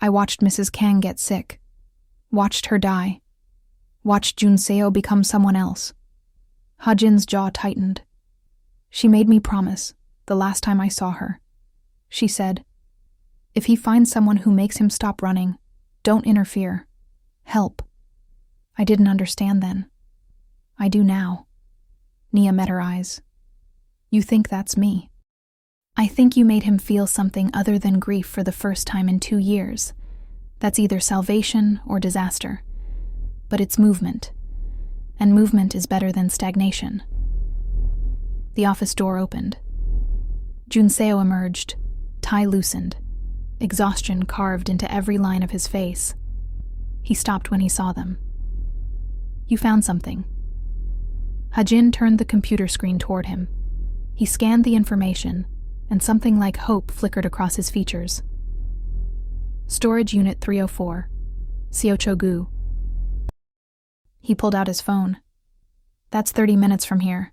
I watched Mrs. Kang get sick. Watched her die. Watched Jun Seo become someone else. Hajin's jaw tightened. She made me promise, the last time I saw her. She said, if he finds someone who makes him stop running, don't interfere. Help. I didn't understand then. I do now. Nia met her eyes. You think that's me? I think you made him feel something other than grief for the first time in 2 years. That's either salvation or disaster. But it's movement. And movement is better than stagnation. The office door opened. Jun Seo emerged, tie loosened, exhaustion carved into every line of his face. He stopped when he saw them. You found something. Hajin turned the computer screen toward him. He scanned the information, and something like hope flickered across his features. Storage Unit 304, Seochogu. He pulled out his phone. That's 30 minutes from here.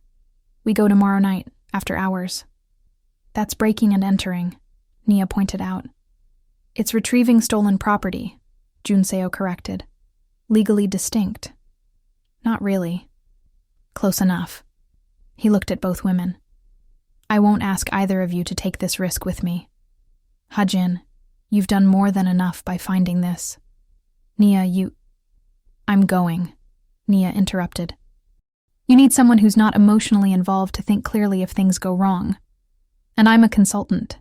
We go tomorrow night, after hours. That's breaking and entering, Nia pointed out. It's retrieving stolen property, Jun Seo corrected. Legally distinct. Not really. Close enough. He looked at both women. I won't ask either of you to take this risk with me. Hajin, you've done more than enough by finding this. Nia, I'm going, Nia interrupted. You need someone who's not emotionally involved to think clearly if things go wrong. And I'm a consultant.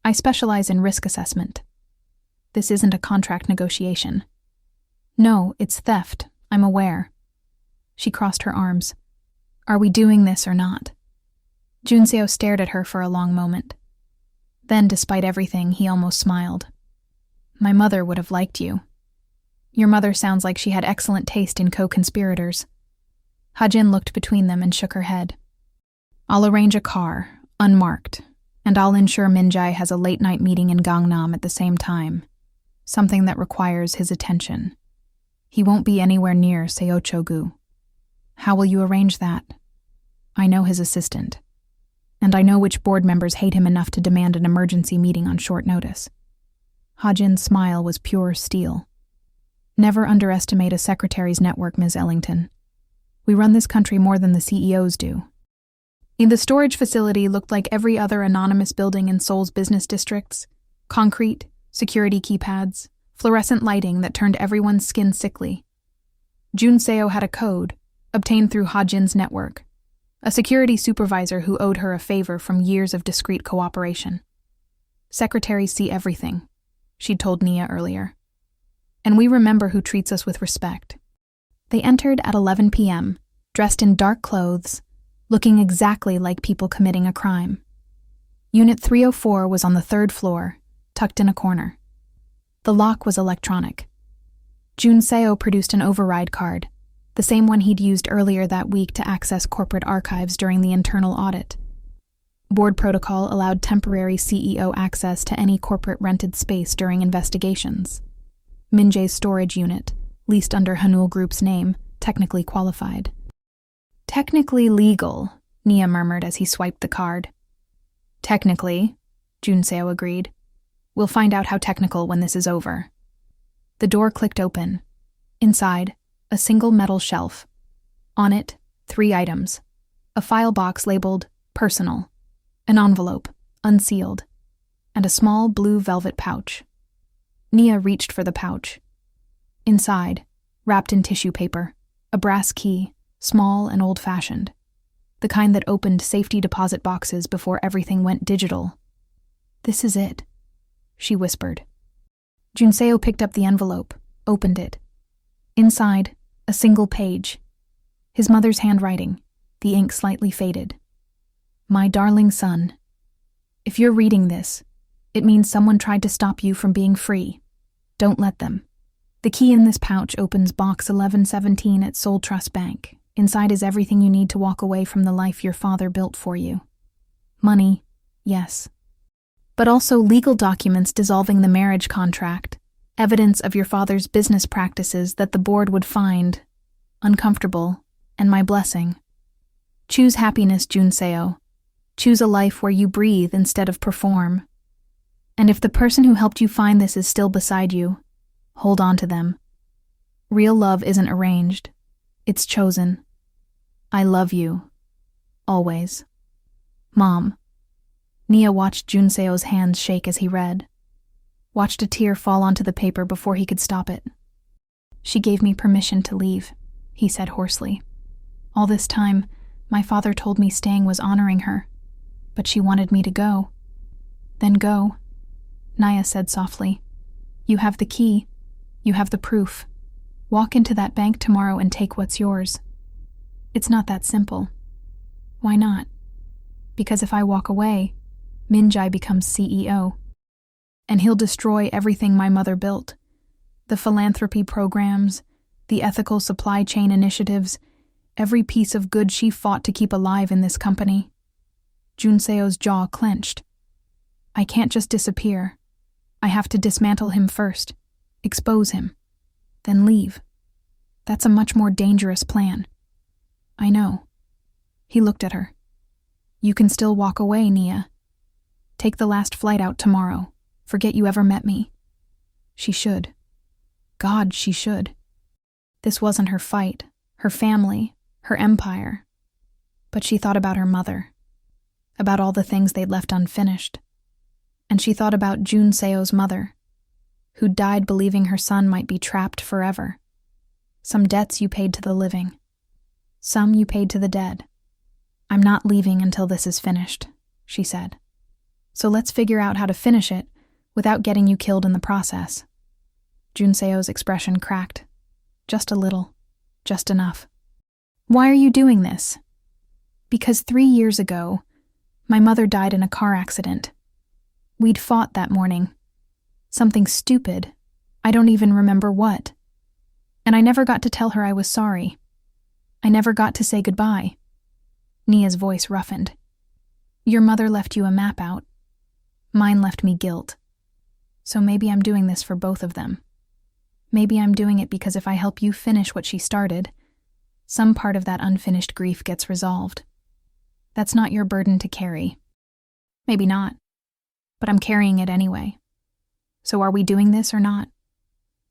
I specialize in risk assessment. This isn't a contract negotiation. No, it's theft, I'm aware. She crossed her arms. Are we doing this or not? Jun Seo stared at her for a long moment. Then, despite everything, he almost smiled. My mother would have liked you. Your mother sounds like she had excellent taste in co-conspirators. Hajin looked between them and shook her head. I'll arrange a car, unmarked, and I'll ensure Minjae has a late-night meeting in Gangnam at the same time. Something that requires his attention. He won't be anywhere near Seochogu. How will you arrange that? I know his assistant. And I know which board members hate him enough to demand an emergency meeting on short notice. Hajin's smile was pure steel. Never underestimate a secretary's network, Ms. Ellington. We run this country more than the CEOs do. The storage facility looked like every other anonymous building in Seoul's business districts. Concrete, security keypads, fluorescent lighting that turned everyone's skin sickly. Jun Seo had a code, obtained through Ha-jin's network, a security supervisor who owed her a favor from years of discreet cooperation. Secretaries see everything, she'd told Nia earlier. And we remember who treats us with respect. They entered at 11 p.m., dressed in dark clothes, looking exactly like people committing a crime. Unit 304 was on the 3rd floor, tucked in a corner. The lock was electronic. Jun Seo produced an override card, the same one he'd used earlier that week to access corporate archives during the internal audit. Board protocol allowed temporary CEO access to any corporate rented space during investigations. Min-jae's storage unit, leased under Hanul Group's name, technically qualified. Technically legal, Nia murmured as he swiped the card. Technically, Jun Seo agreed. We'll find out how technical when this is over. The door clicked open. Inside, a single metal shelf. On it, 3 items. A file box labeled Personal, an envelope, unsealed, and a small blue velvet pouch. Nia reached for the pouch. Inside, wrapped in tissue paper, a brass key, small and old-fashioned. The kind that opened safety deposit boxes before everything went digital. This is it, she whispered. Jun Seo picked up the envelope, opened it. Inside, a single page. His mother's handwriting, the ink slightly faded. My darling son, if you're reading this, it means someone tried to stop you from being free. Don't let them. The key in this pouch opens box 1117 at Seoul Trust Bank. Inside is everything you need to walk away from the life your father built for you. Money, yes. But also legal documents dissolving the marriage contract, evidence of your father's business practices that the board would find uncomfortable, and my blessing. Choose happiness, Jun Seo. Choose a life where you breathe instead of perform. And if the person who helped you find this is still beside you, hold on to them. Real love isn't arranged. It's chosen. I love you. Always. Mom. Nia watched Jun Seo's hands shake as he read. Watched a tear fall onto the paper before he could stop it. She gave me permission to leave, he said hoarsely. All this time, my father told me staying was honoring her, but she wanted me to go. Then go, Nia said softly. You have the key. You have the proof. Walk into that bank tomorrow and take what's yours. It's not that simple. Why not? Because if I walk away, Min-jae becomes CEO. And he'll destroy everything my mother built. The philanthropy programs, the ethical supply chain initiatives, every piece of good she fought to keep alive in this company. Jun Seo's jaw clenched. I can't just disappear. I have to dismantle him first, expose him, then leave. That's a much more dangerous plan. I know. He looked at her. You can still walk away, Nia. Take the last flight out tomorrow. Forget you ever met me. She should. God, she should. This wasn't her fight, her family, her empire. But she thought about her mother, about all the things they'd left unfinished. And she thought about Jun Seo's mother, who died believing her son might be trapped forever. Some debts you paid to the living. Some you paid to the dead. I'm not leaving until this is finished, she said. So let's figure out how to finish it without getting you killed in the process. Jun Seo's expression cracked. Just a little. Just enough. Why are you doing this? Because 3 years ago, my mother died in a car accident. We'd fought that morning. Something stupid. I don't even remember what. And I never got to tell her I was sorry. I never got to say goodbye. Nia's voice roughened. Your mother left you a map out. Mine left me guilt. So maybe I'm doing this for both of them. Maybe I'm doing it because if I help you finish what she started, some part of that unfinished grief gets resolved. That's not your burden to carry. Maybe not. But I'm carrying it anyway. So are we doing this or not?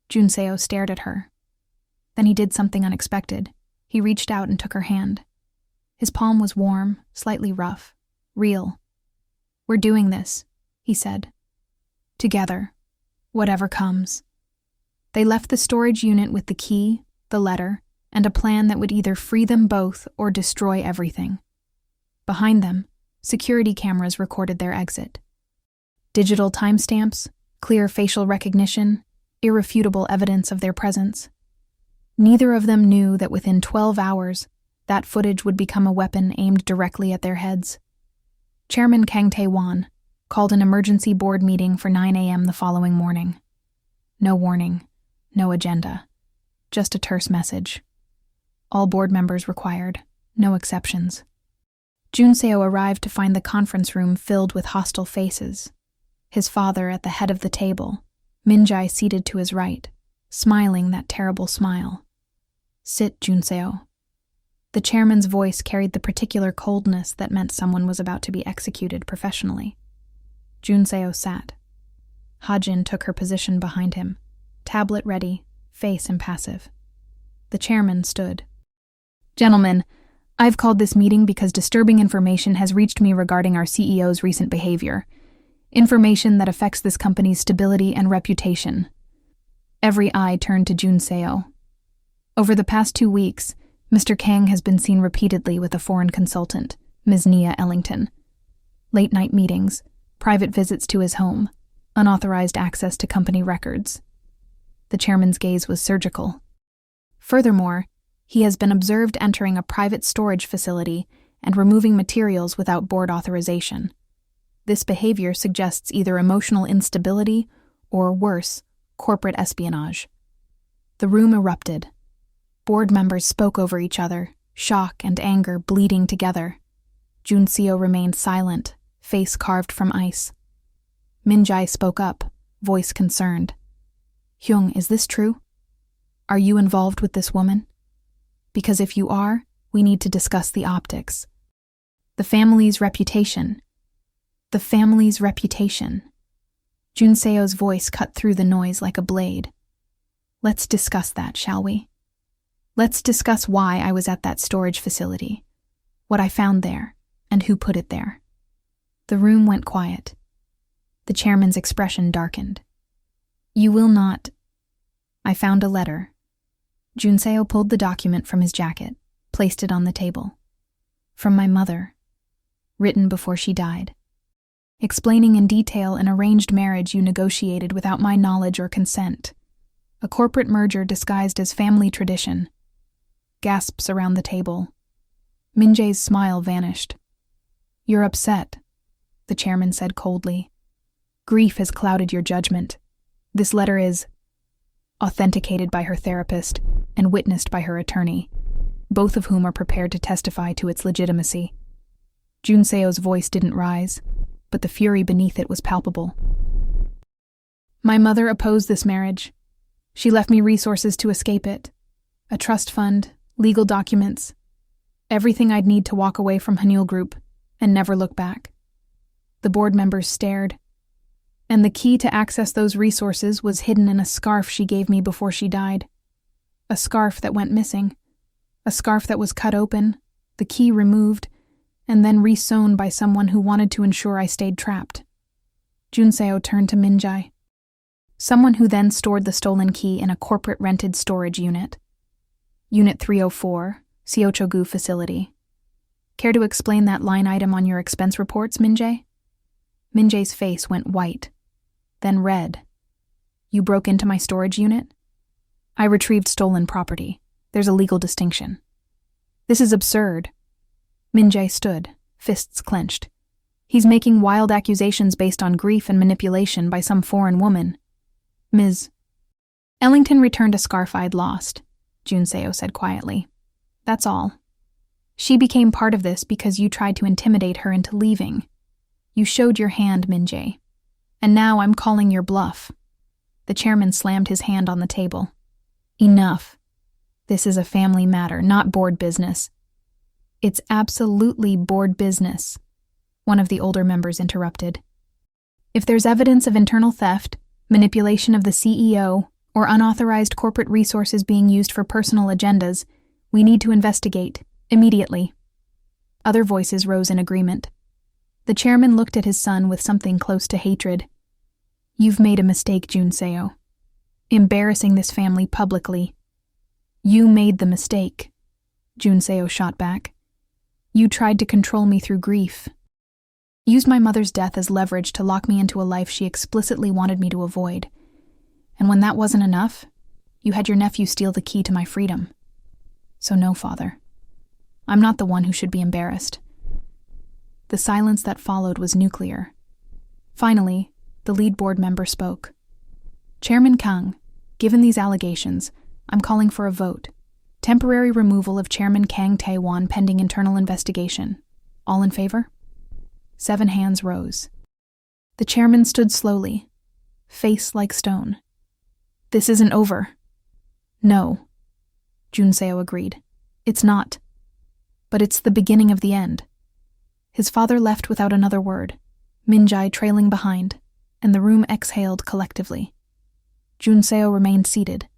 Junseo stared at her. Then he did something unexpected. He reached out and took her hand. His palm was warm, slightly rough, real. "We're doing this," he said. "Together, whatever comes." They left the storage unit with the key, the letter, and a plan that would either free them both or destroy everything. Behind them, security cameras recorded their exit. Digital timestamps, clear facial recognition, irrefutable evidence of their presence. Neither of them knew that within 12 hours, that footage would become a weapon aimed directly at their heads. Chairman Kang Tae-won called an emergency board meeting for 9 a.m. the following morning. No warning, no agenda, just a terse message. All board members required, no exceptions. Junseo arrived to find the conference room filled with hostile faces. His father at the head of the table, Min-jae seated to his right, smiling that terrible smile. "Sit, Junseo." The chairman's voice carried the particular coldness that meant someone was about to be executed professionally. Junseo sat. Ha-jin took her position behind him, tablet ready, face impassive. The chairman stood. "Gentlemen, I've called this meeting because disturbing information has reached me regarding our CEO's recent behavior. Information that affects this company's stability and reputation." Every eye turned to Junseo. Over the past 2 weeks, Mr. Kang has been seen repeatedly with a foreign consultant, Ms. Nia Ellington. Late-night meetings, private visits to his home, unauthorized access to company records. The chairman's gaze was surgical. Furthermore, he has been observed entering a private storage facility and removing materials without board authorization. This behavior suggests either emotional instability or, worse, corporate espionage. The room erupted. Board members spoke over each other, shock and anger bleeding together. Junseo remained silent, face carved from ice. Min-jae spoke up, voice concerned. "Hyung, is this true? Are you involved with this woman? Because if you are, we need to discuss the optics. The family's reputation. The family's reputation." Junseo's voice cut through the noise like a blade. "Let's discuss that, shall we? Let's discuss why I was at that storage facility, what I found there, and who put it there." The room went quiet. The chairman's expression darkened. "You will not—" "I found a letter." Junseo pulled the document from his jacket, placed it on the table. "From my mother. Written before she died. Explaining in detail an arranged marriage you negotiated without my knowledge or consent. A corporate merger disguised as family tradition." Gasps around the table. Min-jae's smile vanished. "You're upset," the chairman said coldly. "Grief has clouded your judgment. This letter is authenticated by her therapist and witnessed by her attorney, both of whom are prepared to testify to its legitimacy." Junseo's voice didn't rise, but the fury beneath it was palpable. "My mother opposed this marriage. She left me resources to escape it. A trust fund, legal documents, everything I'd need to walk away from Hanul Group and never look back." The board members stared. "And the key to access those resources was hidden in a scarf she gave me before she died. A scarf that went missing. A scarf that was cut open, the key removed, and then re-sewn by someone who wanted to ensure I stayed trapped." Junseo turned to Min-jae. "Someone who then stored the stolen key in a corporate rented storage unit. Unit 304, Seochogu facility. Care to explain that line item on your expense reports, Min-jae?" Min-jae's face went white, then red. "You broke into my storage unit?" "I retrieved stolen property. There's a legal distinction." "This is absurd." Min-jae stood, fists clenched. "He's making wild accusations based on grief and manipulation by some foreign woman. Ms. Ellington returned a scarf I'd lost," Junseo said quietly. "That's all. She became part of this because you tried to intimidate her into leaving. You showed your hand, Min-jae. And now I'm calling your bluff." The chairman slammed his hand on the table. "Enough. This is a family matter, not board business." "It's absolutely board business," one of the older members interrupted. "If there's evidence of internal theft, manipulation of the CEO, or unauthorized corporate resources being used for personal agendas, we need to investigate, immediately. Other voices rose in agreement. The chairman looked at his son with something close to hatred. You've made a mistake, Junseo. Embarrassing this family publicly. You made the mistake, Junseo shot back. You tried to control me through grief. Used my mother's death as leverage to lock me into a life she explicitly wanted me to avoid. And when that wasn't enough, you had your nephew steal the key to my freedom. So no, father. I'm not the one who should be embarrassed. The silence that followed was nuclear. Finally, the lead board member spoke. Chairman Kang, given these allegations, I'm calling for a vote. Temporary removal of Chairman Kang Tae-won pending internal investigation. All in favor? 7 hands rose. The chairman stood slowly, face like stone. This isn't over. No, Junseo agreed. It's not. But it's the beginning of the end. His father left without another word, Minjae trailing behind, and the room exhaled collectively. Junseo remained seated,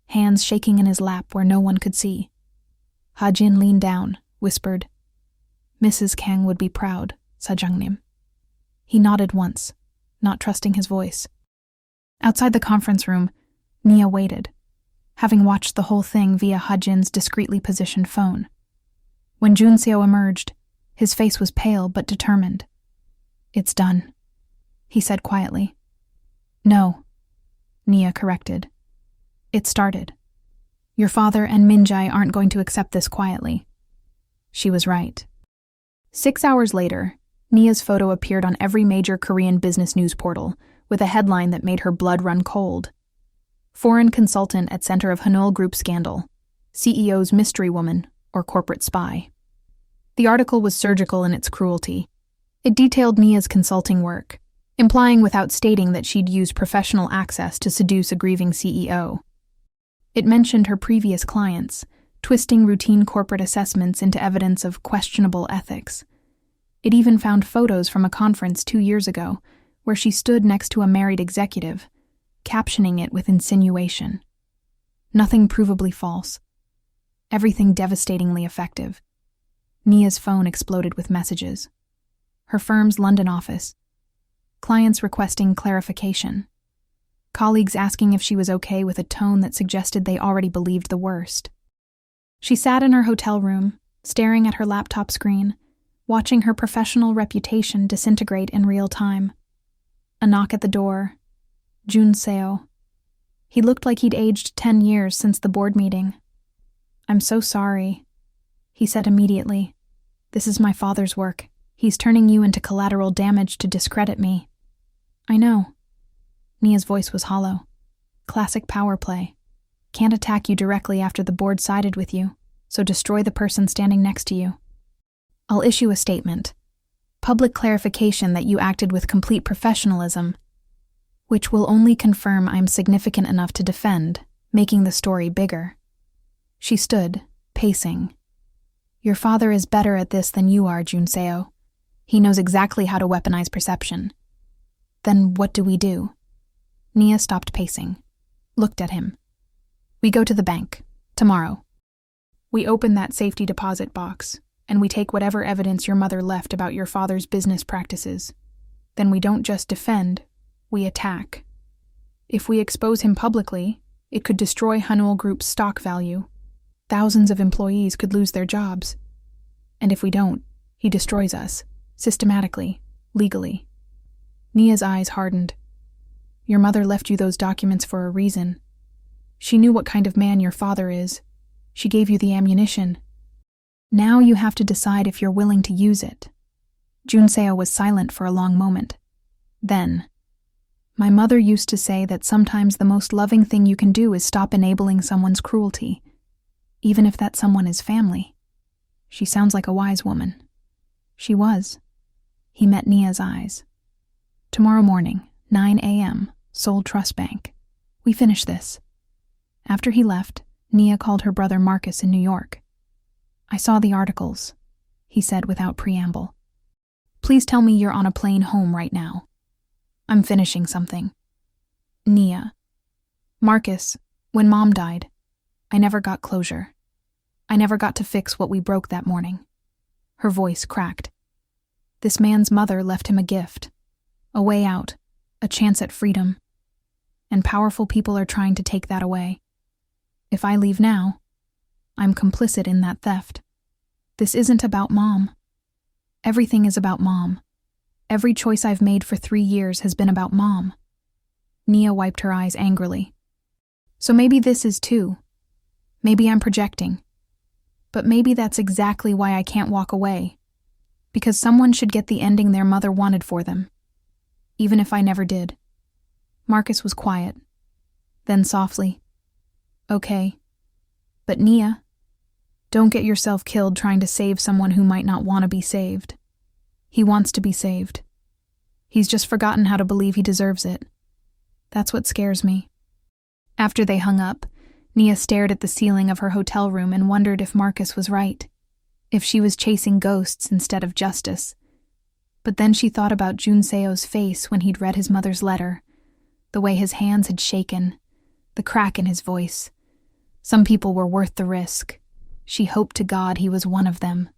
hands shaking in his lap where no one could see. Ha-jin leaned down, whispered, Mrs. Kang would be proud, Sajangnim. He nodded once, not trusting his voice. Outside the conference room, Nia waited, having watched the whole thing via Ha-jin's discreetly positioned phone. When Junseo emerged, his face was pale but determined. It's done, he said quietly. No, Nia corrected. It started. Your father and Minjae aren't going to accept this quietly. She was right. 6 hours later, Nia's photo appeared on every major Korean business news portal, with a headline that made her blood run cold. Foreign consultant at center of Hanul Group scandal. CEO's mystery woman, or corporate spy. The article was surgical in its cruelty. It detailed Nia's consulting work, implying without stating that she'd used professional access to seduce a grieving CEO. It mentioned her previous clients, twisting routine corporate assessments into evidence of questionable ethics. It even found photos from a conference 2 years ago, where she stood next to a married executive, captioning it with insinuation. Nothing provably false. Everything devastatingly effective. Nia's phone exploded with messages. Her firm's London office. Clients requesting clarification. Colleagues asking if she was okay with a tone that suggested they already believed the worst. She sat in her hotel room, staring at her laptop screen, watching her professional reputation disintegrate in real time. A knock at the door. Junseo. He looked like he'd aged 10 years since the board meeting. I'm so sorry, he said immediately. This is my father's work. He's turning you into collateral damage to discredit me. I know. Nia's voice was hollow. Classic power play. Can't attack you directly after the board sided with you, so destroy the person standing next to you. I'll issue a statement. Public clarification that you acted with complete professionalism, which will only confirm I'm significant enough to defend, making the story bigger. She stood, pacing. Your father is better at this than you are, Junseo. He knows exactly how to weaponize perception. Then what do we do? Nia stopped pacing, looked at him. We go to the bank, tomorrow. We open that safety deposit box, and we take whatever evidence your mother left about your father's business practices. Then we don't just defend, we attack. If we expose him publicly, it could destroy Hanul Group's stock value. Thousands of employees could lose their jobs. And if we don't, he destroys us, systematically, legally. Nia's eyes hardened. Your mother left you those documents for a reason. She knew what kind of man your father is. She gave you the ammunition. Now you have to decide if you're willing to use it. Junseo was silent for a long moment. Then, my mother used to say that sometimes the most loving thing you can do is stop enabling someone's cruelty, even if that someone is family. She sounds like a wise woman. She was. He met Nia's eyes. Tomorrow morning, 9 a.m., Seoul Trust Bank. We finish this. After he left, Nia called her brother Marcus in New York. I saw the articles, he said without preamble. Please tell me you're on a plane home right now. I'm finishing something. Nia. Marcus, when Mom died, I never got closure. I never got to fix what we broke that morning. Her voice cracked. This man's mother left him a gift, a way out, a chance at freedom. And powerful people are trying to take that away. If I leave now, I'm complicit in that theft. This isn't about Mom. Everything is about Mom. Every choice I've made for 3 years has been about Mom. Nia wiped her eyes angrily. So maybe this is too. Maybe I'm projecting. But maybe that's exactly why I can't walk away. Because someone should get the ending their mother wanted for them. Even if I never did. Marcus was quiet. Then softly, okay. But Nia, don't get yourself killed trying to save someone who might not want to be saved. He wants to be saved. He's just forgotten how to believe he deserves it. That's what scares me. After they hung up, Nia stared at the ceiling of her hotel room and wondered if Marcus was right, if she was chasing ghosts instead of justice. But then she thought about Junseo's face when he'd read his mother's letter, the way his hands had shaken, the crack in his voice. Some people were worth the risk. She hoped to God he was one of them.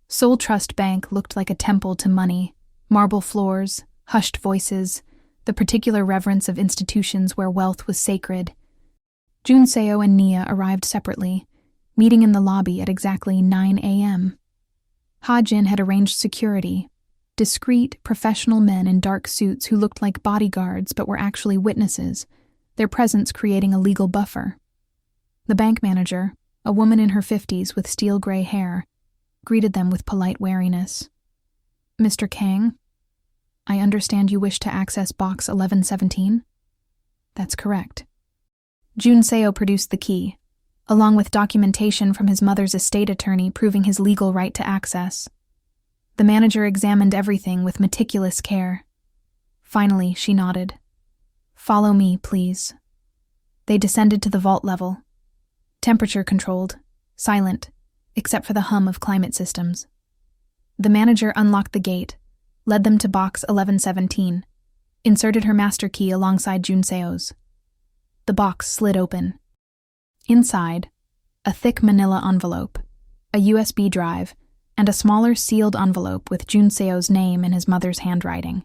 Seoul Trust Bank looked like a temple to money, marble floors, hushed voices, the particular reverence of institutions where wealth was sacred. Junseo and Nia arrived separately, meeting in the lobby at exactly 9 a.m. Ha-jin had arranged security, discreet, professional men in dark suits who looked like bodyguards but were actually witnesses, their presence creating a legal buffer. The bank manager, a woman in her 50s with steel gray hair, greeted them with polite wariness. Mr. Kang, I understand you wish to access Box 1117? That's correct. Junseo produced the key, along with documentation from his mother's estate attorney proving his legal right to access. The manager examined everything with meticulous care. Finally, she nodded. Follow me, please. They descended to the vault level. Temperature controlled, silent, except for the hum of climate systems. The manager unlocked the gate, led them to Box 1117, inserted her master key alongside Junseo's. The box slid open. Inside, a thick manila envelope, a USB drive, and a smaller sealed envelope with Junseo's name in his mother's handwriting.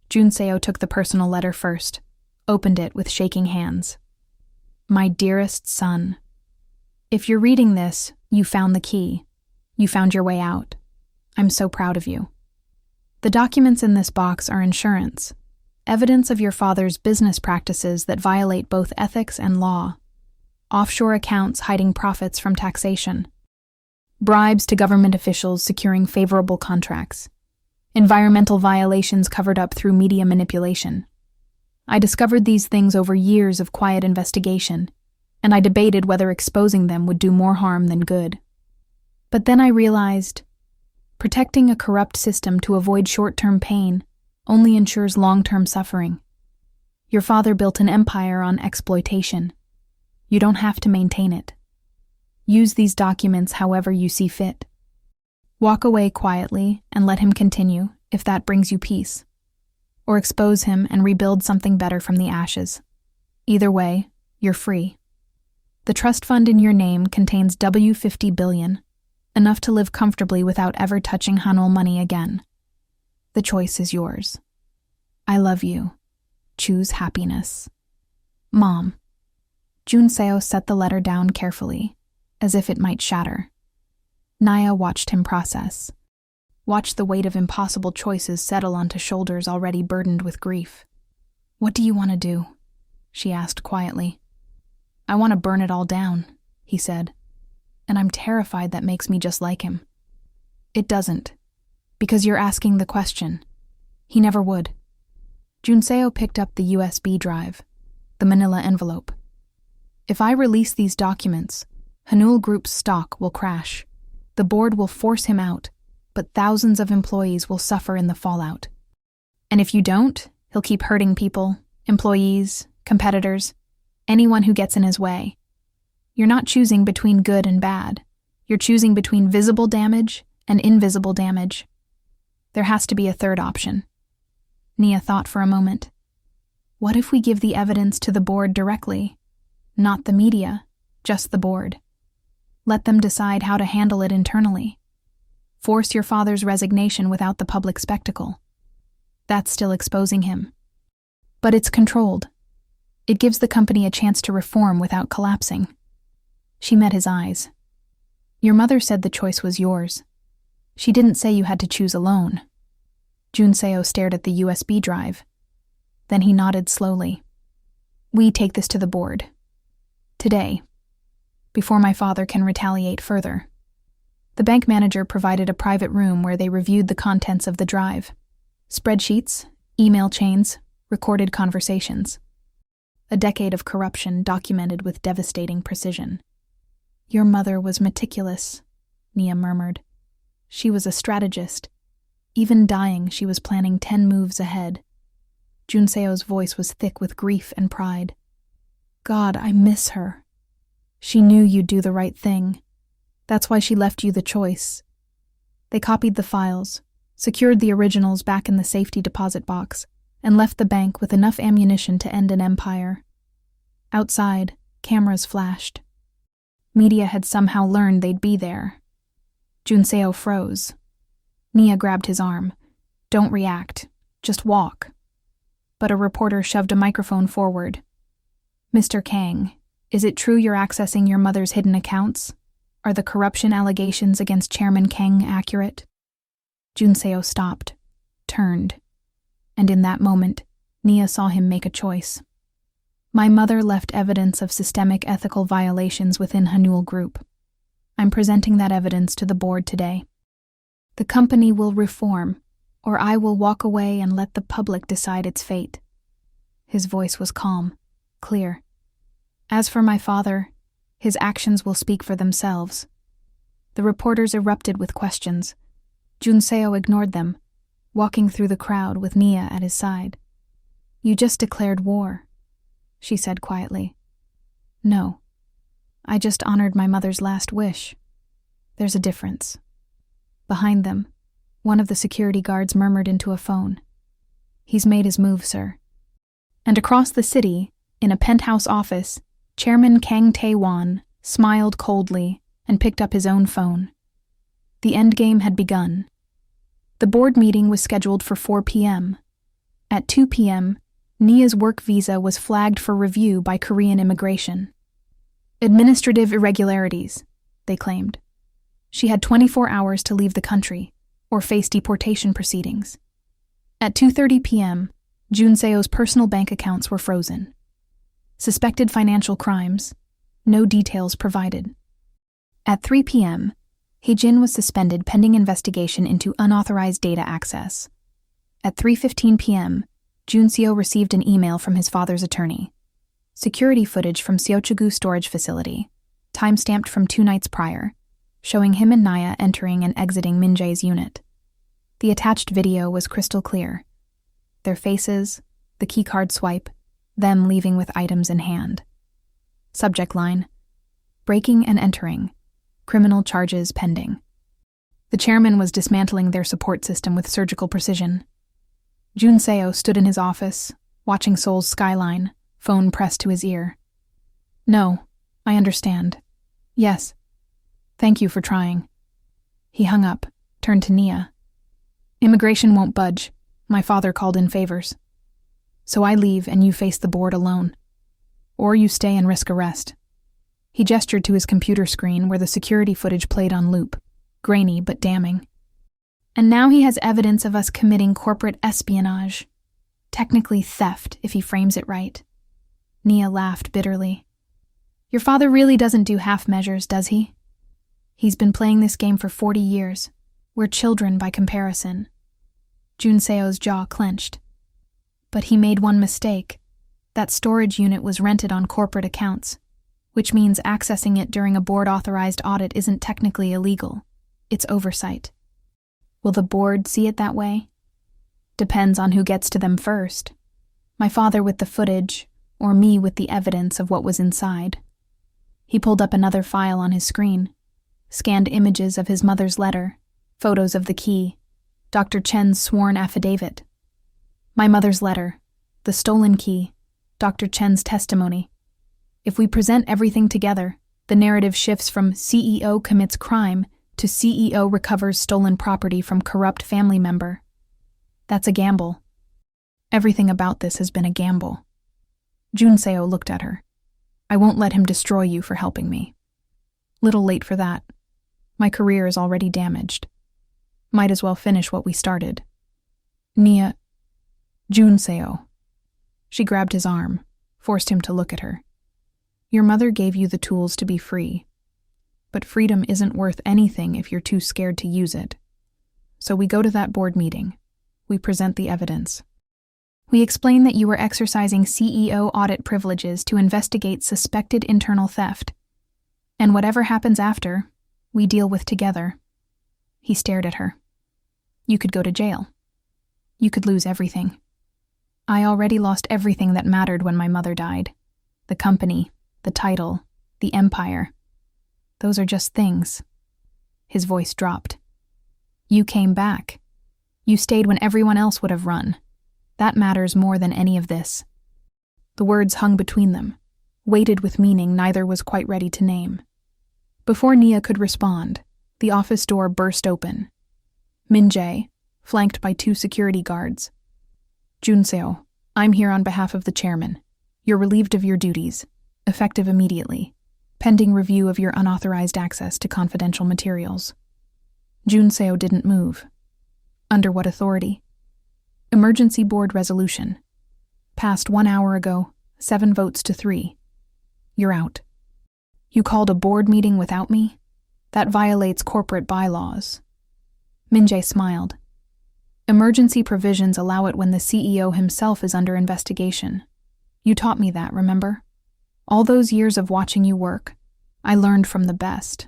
Junseo took the personal letter first, opened it with shaking hands. My dearest son, if you're reading this, you found the key. You found your way out. I'm so proud of you. The documents in this box are insurance, evidence of your father's business practices that violate both ethics and law, offshore accounts hiding profits from taxation, bribes to government officials securing favorable contracts, environmental violations covered up through media manipulation. I discovered these things over years of quiet investigation, and I debated whether exposing them would do more harm than good. But then I realized, protecting a corrupt system to avoid short-term pain only ensures long-term suffering. Your father built an empire on exploitation. You don't have to maintain it. Use these documents however you see fit. Walk away quietly and let him continue, if that brings you peace. Or expose him and rebuild something better from the ashes. Either way, you're free. The trust fund in your name contains $50 billion, enough to live comfortably without ever touching Hanul money again. The choice is yours. I love you. Choose happiness. Mom. Junseo set the letter down carefully, as if it might shatter. Nia watched him process, watched the weight of impossible choices settle onto shoulders already burdened with grief. What do you want to do? She asked quietly. I want to burn it all down, he said, and I'm terrified that makes me just like him. It doesn't, because you're asking the question. He never would. Junseo picked up the USB drive, the manila envelope. If I release these documents, Hanul Group's stock will crash. The board will force him out, but thousands of employees will suffer in the fallout. And if you don't, he'll keep hurting people, employees, competitors, anyone who gets in his way. You're not choosing between good and bad. You're choosing between visible damage and invisible damage. There has to be a third option. Nia thought for a moment. What if we give the evidence to the board directly? Not the media, just the board. Let them decide how to handle it internally. Force your father's resignation without the public spectacle. That's still exposing him. But it's controlled. It gives the company a chance to reform without collapsing. She met his eyes. Your mother said the choice was yours. She didn't say you had to choose alone. Junseo stared at the USB drive. Then he nodded slowly. We take this to the board. Today. Before my father can retaliate further. The bank manager provided a private room where they reviewed the contents of the drive. Spreadsheets, email chains, recorded conversations. A decade of corruption documented with devastating precision. Your mother was meticulous, Nia murmured. She was a strategist. Even dying, she was planning 10 moves ahead. Junseo's voice was thick with grief and pride. God, I miss her. She knew you'd do the right thing. That's why she left you the choice. They copied the files, secured the originals back in the safety deposit box, and left the bank with enough ammunition to end an empire. Outside, cameras flashed. Media had somehow learned they'd be there. Junseo froze. Nia grabbed his arm. Don't react. Just walk. But a reporter shoved a microphone forward. Mr. Kang, is it true you're accessing your mother's hidden accounts? Are the corruption allegations against Chairman Kang accurate? Junseo stopped, turned, and in that moment, Nia saw him make a choice. My mother left evidence of systemic ethical violations within Hanul Group. I'm presenting that evidence to the board today. The company will reform, or I will walk away and let the public decide its fate. His voice was calm, clear. As for my father, his actions will speak for themselves. The reporters erupted with questions. Junseo ignored them, walking through the crowd with Nia at his side. You just declared war, she said quietly. No, I just honored my mother's last wish. There's a difference. Behind them, one of the security guards murmured into a phone. He's made his move, sir. And across the city, in a penthouse office, Chairman Kang Tae-won smiled coldly and picked up his own phone. The endgame had begun. The board meeting was scheduled for 4 p.m. At 2 p.m., Nia's work visa was flagged for review by Korean immigration. Administrative irregularities, they claimed. She had 24 hours to leave the country, or face deportation proceedings. At 2:30 p.m., Junseo's personal bank accounts were frozen. Suspected financial crimes, no details provided. At 3 p.m., Hee-jin was suspended pending investigation into unauthorized data access. At 3:15 p.m., Junseo received an email from his father's attorney. Security footage from Seochegu storage facility, time-stamped from 2 nights prior, showing him and Nia entering and exiting Min-jae's unit. The attached video was crystal clear. Their faces, the keycard swipe, them leaving with items in hand. Subject line: breaking and entering. Criminal charges pending. The chairman was dismantling their support system with surgical precision. Junseo stood in his office, watching Seoul's skyline, phone pressed to his ear. No, I understand. Yes. Thank you for trying. He hung up, turned to Nia. Immigration won't budge. My father called in favors. So I leave and you face the board alone. Or you stay and risk arrest. He gestured to his computer screen where the security footage played on loop, grainy but damning. And now he has evidence of us committing corporate espionage. Technically theft, if he frames it right. Nia laughed bitterly. Your father really doesn't do half measures, does he? He's been playing this game for 40 years. We're children by comparison. Junseo's jaw clenched. But he made one mistake. That storage unit was rented on corporate accounts, which means accessing it during a board-authorized audit isn't technically illegal. It's oversight. Will the board see it that way? Depends on who gets to them first. My father with the footage, or me with the evidence of what was inside. He pulled up another file on his screen, scanned images of his mother's letter, photos of the key, Dr. Chen's sworn affidavit. My mother's letter, the stolen key, Dr. Chen's testimony. If we present everything together, the narrative shifts from CEO commits crime to CEO recovers stolen property from corrupt family member. That's a gamble. Everything about this has been a gamble. Junseo looked at her. I won't let him destroy you for helping me. Little late for that. My career is already damaged. Might as well finish what we started. Junseo. She grabbed his arm, forced him to look at her. Your mother gave you the tools to be free. But freedom isn't worth anything if you're too scared to use it. So we go to that board meeting. We present the evidence. We explain that you were exercising CEO audit privileges to investigate suspected internal theft. And whatever happens after, we deal with together. He stared at her. You could go to jail. You could lose everything. I already lost everything that mattered when my mother died. The company, the title, the empire. Those are just things. His voice dropped. You came back. You stayed when everyone else would have run. That matters more than any of this. The words hung between them, weighted with meaning neither was quite ready to name. Before Nia could respond, the office door burst open. Min-jae, flanked by 2 security guards. Junseo, I'm here on behalf of the chairman. You're relieved of your duties, effective immediately, pending review of your unauthorized access to confidential materials. Junseo didn't move. Under what authority? Emergency board resolution. Passed 1 hour ago, 7 votes to 3. You're out. You called a board meeting without me? That violates corporate bylaws. Min-jae smiled. Emergency provisions allow it when the CEO himself is under investigation. You taught me that, remember? All those years of watching you work, I learned from the best.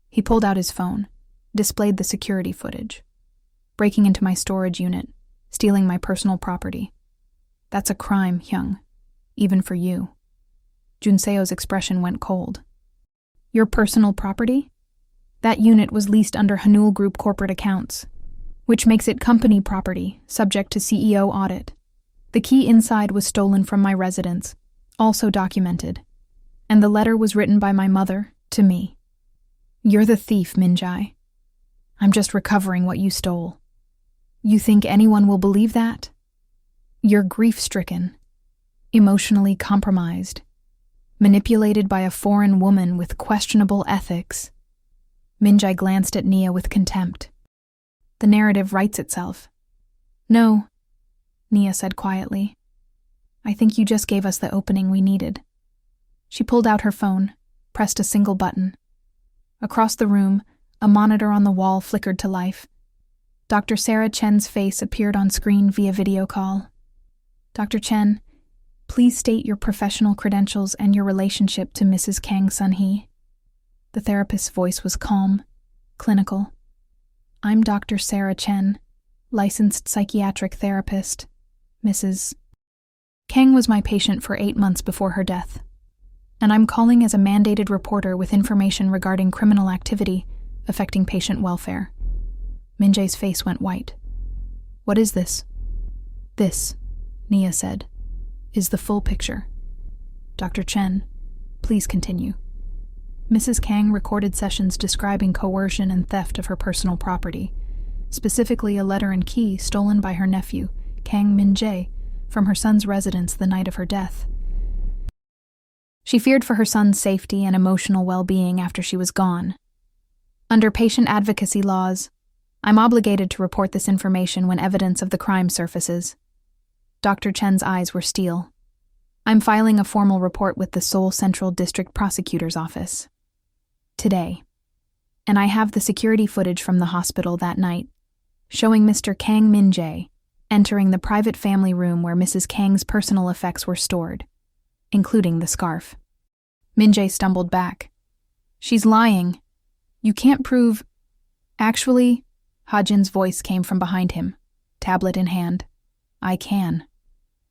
He pulled out his phone, displayed the security footage. Breaking into my storage unit, stealing my personal property. That's a crime, Hyung. Even for you. Junseo's expression went cold. Your personal property? That unit was leased under Hanul Group corporate accounts, which makes it company property, subject to CEO audit. The key inside was stolen from my residence, also documented, and the letter was written by my mother to me. You're the thief, Min-jae. I'm just recovering what you stole. You think anyone will believe that? You're grief-stricken, emotionally compromised, manipulated by a foreign woman with questionable ethics. Min-jae glanced at Nia with contempt. The narrative writes itself. No, Nia said quietly. I think you just gave us the opening we needed. She pulled out her phone, pressed a single button. Across the room, a monitor on the wall flickered to life. Dr. Sarah Chen's face appeared on screen via video call. Dr. Chen, please state your professional credentials and your relationship to Mrs. Kang Sun-hee. The therapist's voice was calm, clinical. I'm Dr. Sarah Chen, licensed psychiatric therapist. Mrs. Kang was my patient for 8 months before her death, and I'm calling as a mandated reporter with information regarding criminal activity affecting patient welfare. Min-jae's face went white. What is this? This, Nia said, is the full picture. Dr. Chen, please continue. Mrs. Kang recorded sessions describing coercion and theft of her personal property, specifically a letter and key stolen by her nephew, Kang Min-jae, from her son's residence the night of her death. She feared for her son's safety and emotional well-being after she was gone. Under patient advocacy laws, I'm obligated to report this information when evidence of the crime surfaces. Dr. Chen's eyes were steel. I'm filing a formal report with the Seoul Central District Prosecutor's Office. Today. And I have the security footage from the hospital that night, showing Mr. Kang Min-jae entering the private family room where Mrs. Kang's personal effects were stored, including the scarf. Min-jae stumbled back. She's lying. You can't prove... Actually, Ha-jin's voice came from behind him, tablet in hand. I can.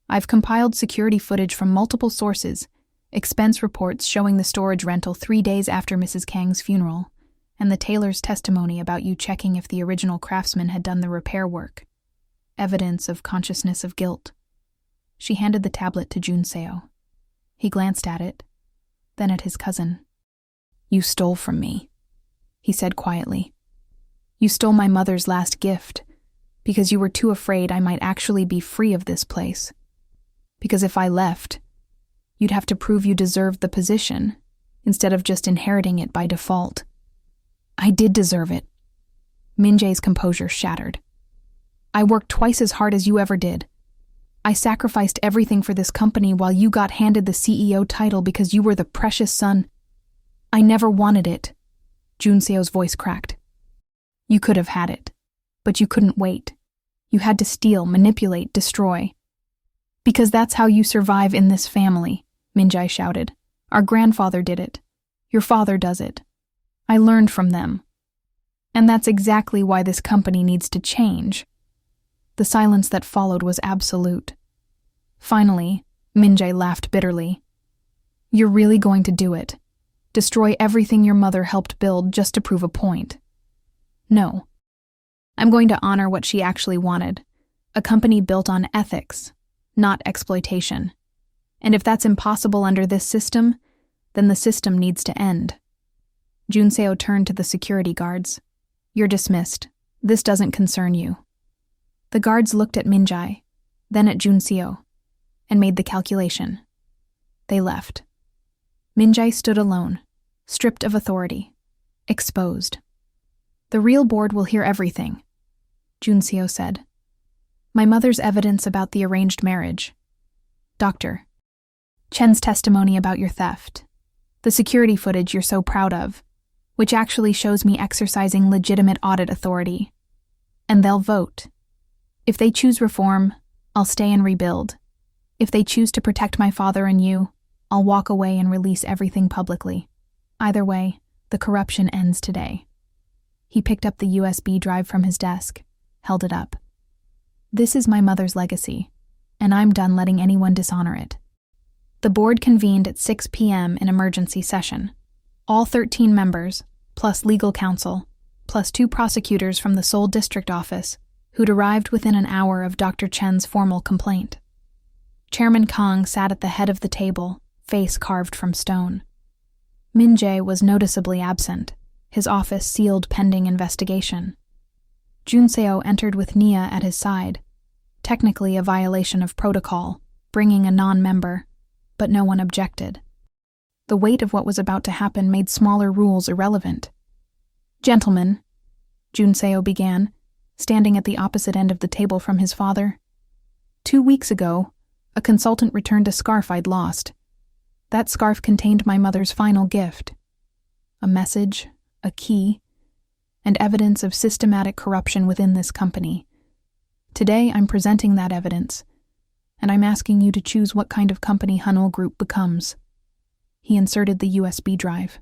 I've compiled security footage from multiple sources, expense reports showing the storage rental 3 days after Mrs. Kang's funeral, and the tailor's testimony about you checking if the original craftsman had done the repair work. Evidence of consciousness of guilt. She handed the tablet to Jun Seo. He glanced at it, then at his cousin. "You stole from me," he said quietly. "You stole my mother's last gift because you were too afraid I might actually be free of this place. Because if I left, you'd have to prove you deserved the position instead of just inheriting it by default." "I did deserve it." Min-jae's composure shattered. "I worked twice as hard as you ever did. I sacrificed everything for this company while you got handed the CEO title because you were the precious son. I never wanted it." Jun Seo's voice cracked. "You could have had it, but you couldn't wait. You had to steal, manipulate, destroy. Because that's how you survive in this family," Min-jae shouted. "Our grandfather did it. Your father does it. I learned from them. And that's exactly why this company needs to change." The silence that followed was absolute. Finally, Min-jae laughed bitterly. "You're really going to do it? Destroy everything your mother helped build just to prove a point?" "No. I'm going to honor what she actually wanted, a company built on ethics, not exploitation. And if that's impossible under this system, then the system needs to end." Jun Seo turned to the security guards. "You're dismissed. This doesn't concern you." The guards looked at Min-jae, then at Jun Seo, and made the calculation. They left. Min-jae stood alone, stripped of authority, exposed. "The real board will hear everything," Jun Seo said. "My mother's evidence about the arranged marriage. Doctor, Chen's testimony about your theft. The security footage you're so proud of, which actually shows me exercising legitimate audit authority. And they'll vote. If they choose reform, I'll stay and rebuild. If they choose to protect my father and you, I'll walk away and release everything publicly. Either way, the corruption ends today." He picked up the USB drive from his desk, held it up. "This is my mother's legacy, and I'm done letting anyone dishonor it." The board convened at 6 p.m. in emergency session. All 13 members, plus legal counsel, plus 2 prosecutors from the Seoul District Office, who'd arrived within an hour of Dr. Chen's formal complaint. Chairman Kang sat at the head of the table, face carved from stone. Min-jae was noticeably absent, his office sealed pending investigation. Jun Seo entered with Nia at his side, technically a violation of protocol, bringing a non-member, but no one objected. The weight of what was about to happen made smaller rules irrelevant. "Gentlemen," Jun Seo began, standing at the opposite end of the table from his father. 2 weeks ago, a consultant returned a scarf I'd lost. That scarf contained my mother's final gift. A message, a key, and evidence of systematic corruption within this company. Today, I'm presenting that evidence, and I'm asking you to choose what kind of company Hanul Group becomes." He inserted the USB drive.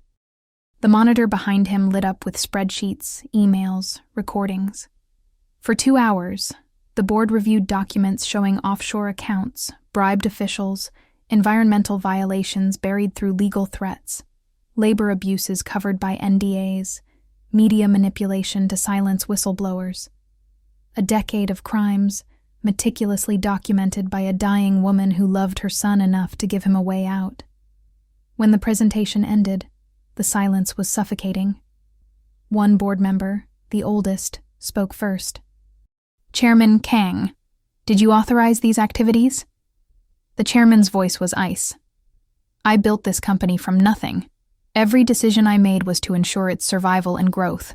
The monitor behind him lit up with spreadsheets, emails, recordings. For 2 hours, the board reviewed documents showing offshore accounts, bribed officials, environmental violations buried through legal threats, labor abuses covered by NDAs, media manipulation to silence whistleblowers. A decade of crimes, meticulously documented by a dying woman who loved her son enough to give him a way out. When the presentation ended, the silence was suffocating. One board member, the oldest, spoke first. "Chairman Kang, did you authorize these activities?" The chairman's voice was ice. "I built this company from nothing. Every decision I made was to ensure its survival and growth.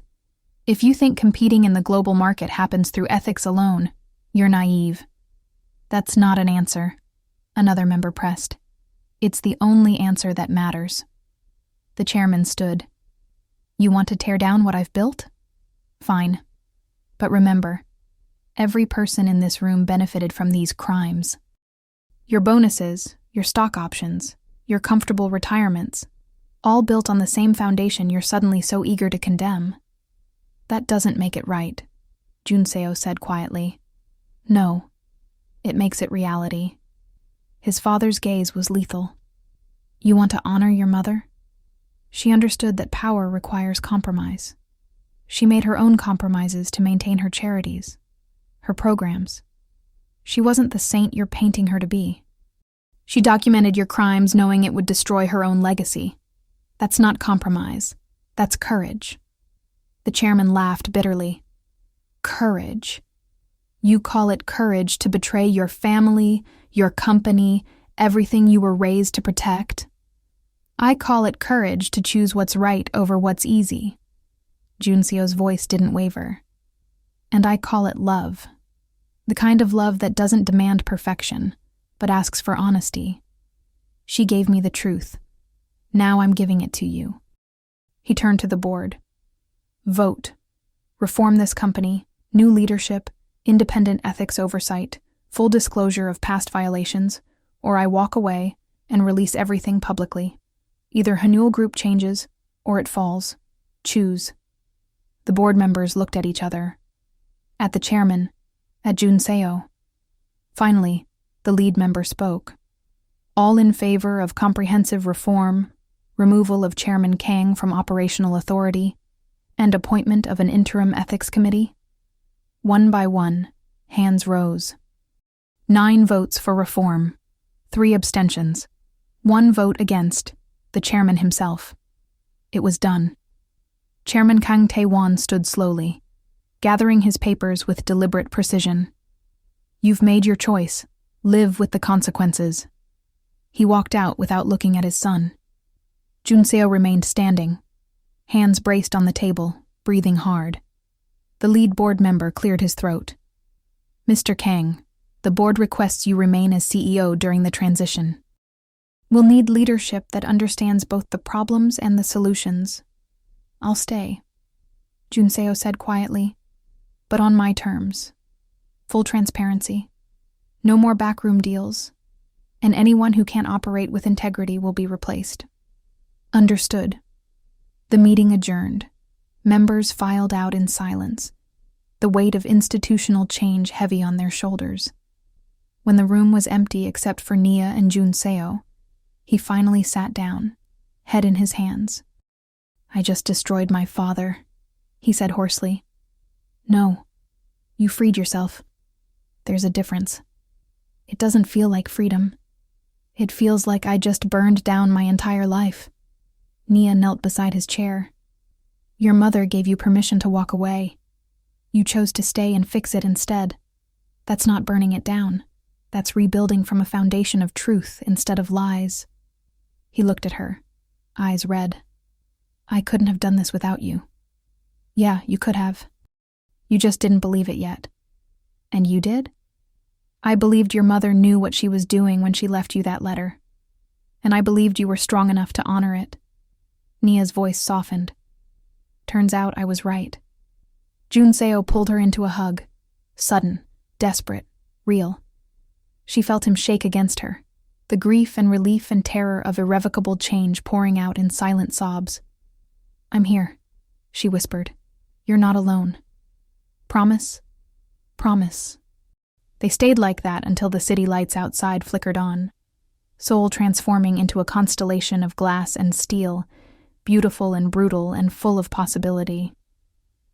If you think competing in the global market happens through ethics alone, you're naive." "That's not an answer," another member pressed. "It's the only answer that matters." The chairman stood. "You want to tear down what I've built? Fine. But remember, every person in this room benefited from these crimes. Your bonuses, your stock options, your comfortable retirements, all built on the same foundation you're suddenly so eager to condemn. That doesn't make it right," Jun Seo said quietly. "No, it makes it reality." His father's gaze was lethal. "You want to honor your mother?" She understood that power requires compromise. She made her own compromises to maintain her charities, her programs. She wasn't the saint you're painting her to be. She documented your crimes knowing it would destroy her own legacy. That's not compromise. That's courage." The chairman laughed bitterly. "Courage? You call it courage to betray your family, your company, everything you were raised to protect? I call it courage to choose what's right over what's easy." Junseo's voice didn't waver. "And I call it love. The kind of love that doesn't demand perfection, but asks for honesty. She gave me the truth. Now I'm giving it to you." He turned to the board. "Vote. Reform this company, new leadership, independent ethics oversight, full disclosure of past violations, or I walk away and release everything publicly. Either Hanul Group changes, or it falls. Choose." The board members looked at each other. At the chairman, at Junseo. Finally, the lead member spoke. "All in favor of comprehensive reform, removal of Chairman Kang from operational authority, and appointment of an interim ethics committee?" One by one, hands rose. 9 votes for reform, 3 abstentions, 1 vote against, the chairman himself. It was done. Chairman Kang Tae-won stood slowly, gathering his papers with deliberate precision. "You've made your choice. Live with the consequences." He walked out without looking at his son. Junseo remained standing, hands braced on the table, breathing hard. The lead board member cleared his throat. "Mr. Kang, the board requests you remain as CEO during the transition. We'll need leadership that understands both the problems and the solutions. I'll stay," Junseo said quietly, "but on my terms. Full transparency. No more backroom deals, and anyone who can't operate with integrity will be replaced." Understood. The meeting adjourned. Members filed out in silence, the weight of institutional change heavy on their shoulders. When the room was empty except for Nia and Junseo, he finally sat down, head in his hands. "I just destroyed my father," he said hoarsely. "No, you freed yourself. There's a difference. It doesn't feel like freedom. It feels like I just burned down my entire life." Nia knelt beside his chair. "Your mother gave you permission to walk away. You chose to stay and fix it instead. That's not burning it down. That's rebuilding from a foundation of truth instead of lies." He looked at her, eyes red. "I couldn't have done this without you." "Yeah, you could have. You just didn't believe it yet." "And you did?" "I believed your mother knew what she was doing when she left you that letter. And I believed you were strong enough to honor it." Nia's voice softened. "Turns out I was right." Junseo pulled her into a hug. Sudden, desperate, real. She felt him shake against her, the grief and relief and terror of irrevocable change pouring out in silent sobs. "I'm here," she whispered. "You're not alone. Promise? Promise." They stayed like that until the city lights outside flickered on, Seoul transforming into a constellation of glass and steel, beautiful and brutal and full of possibility.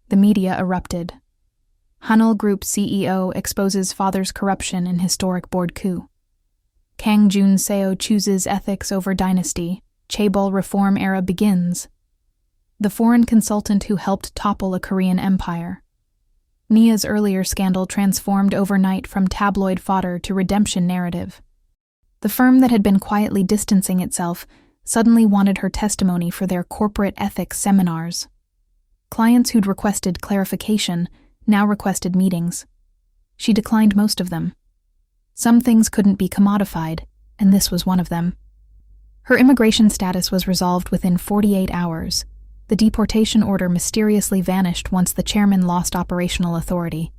The media erupted. Hanul Group CEO exposes father's corruption in historic board coup. Kang Junseo chooses ethics over dynasty. Chaebol reform era begins. The foreign consultant who helped topple a Korean empire. Nia's earlier scandal transformed overnight from tabloid fodder to redemption narrative. The firm that had been quietly distancing itself suddenly wanted her testimony for their corporate ethics seminars. Clients who'd requested clarification now requested meetings. She declined most of them. Some things couldn't be commodified, and this was one of them. Her immigration status was resolved within 48 hours. The deportation order mysteriously vanished once the chairman lost operational authority.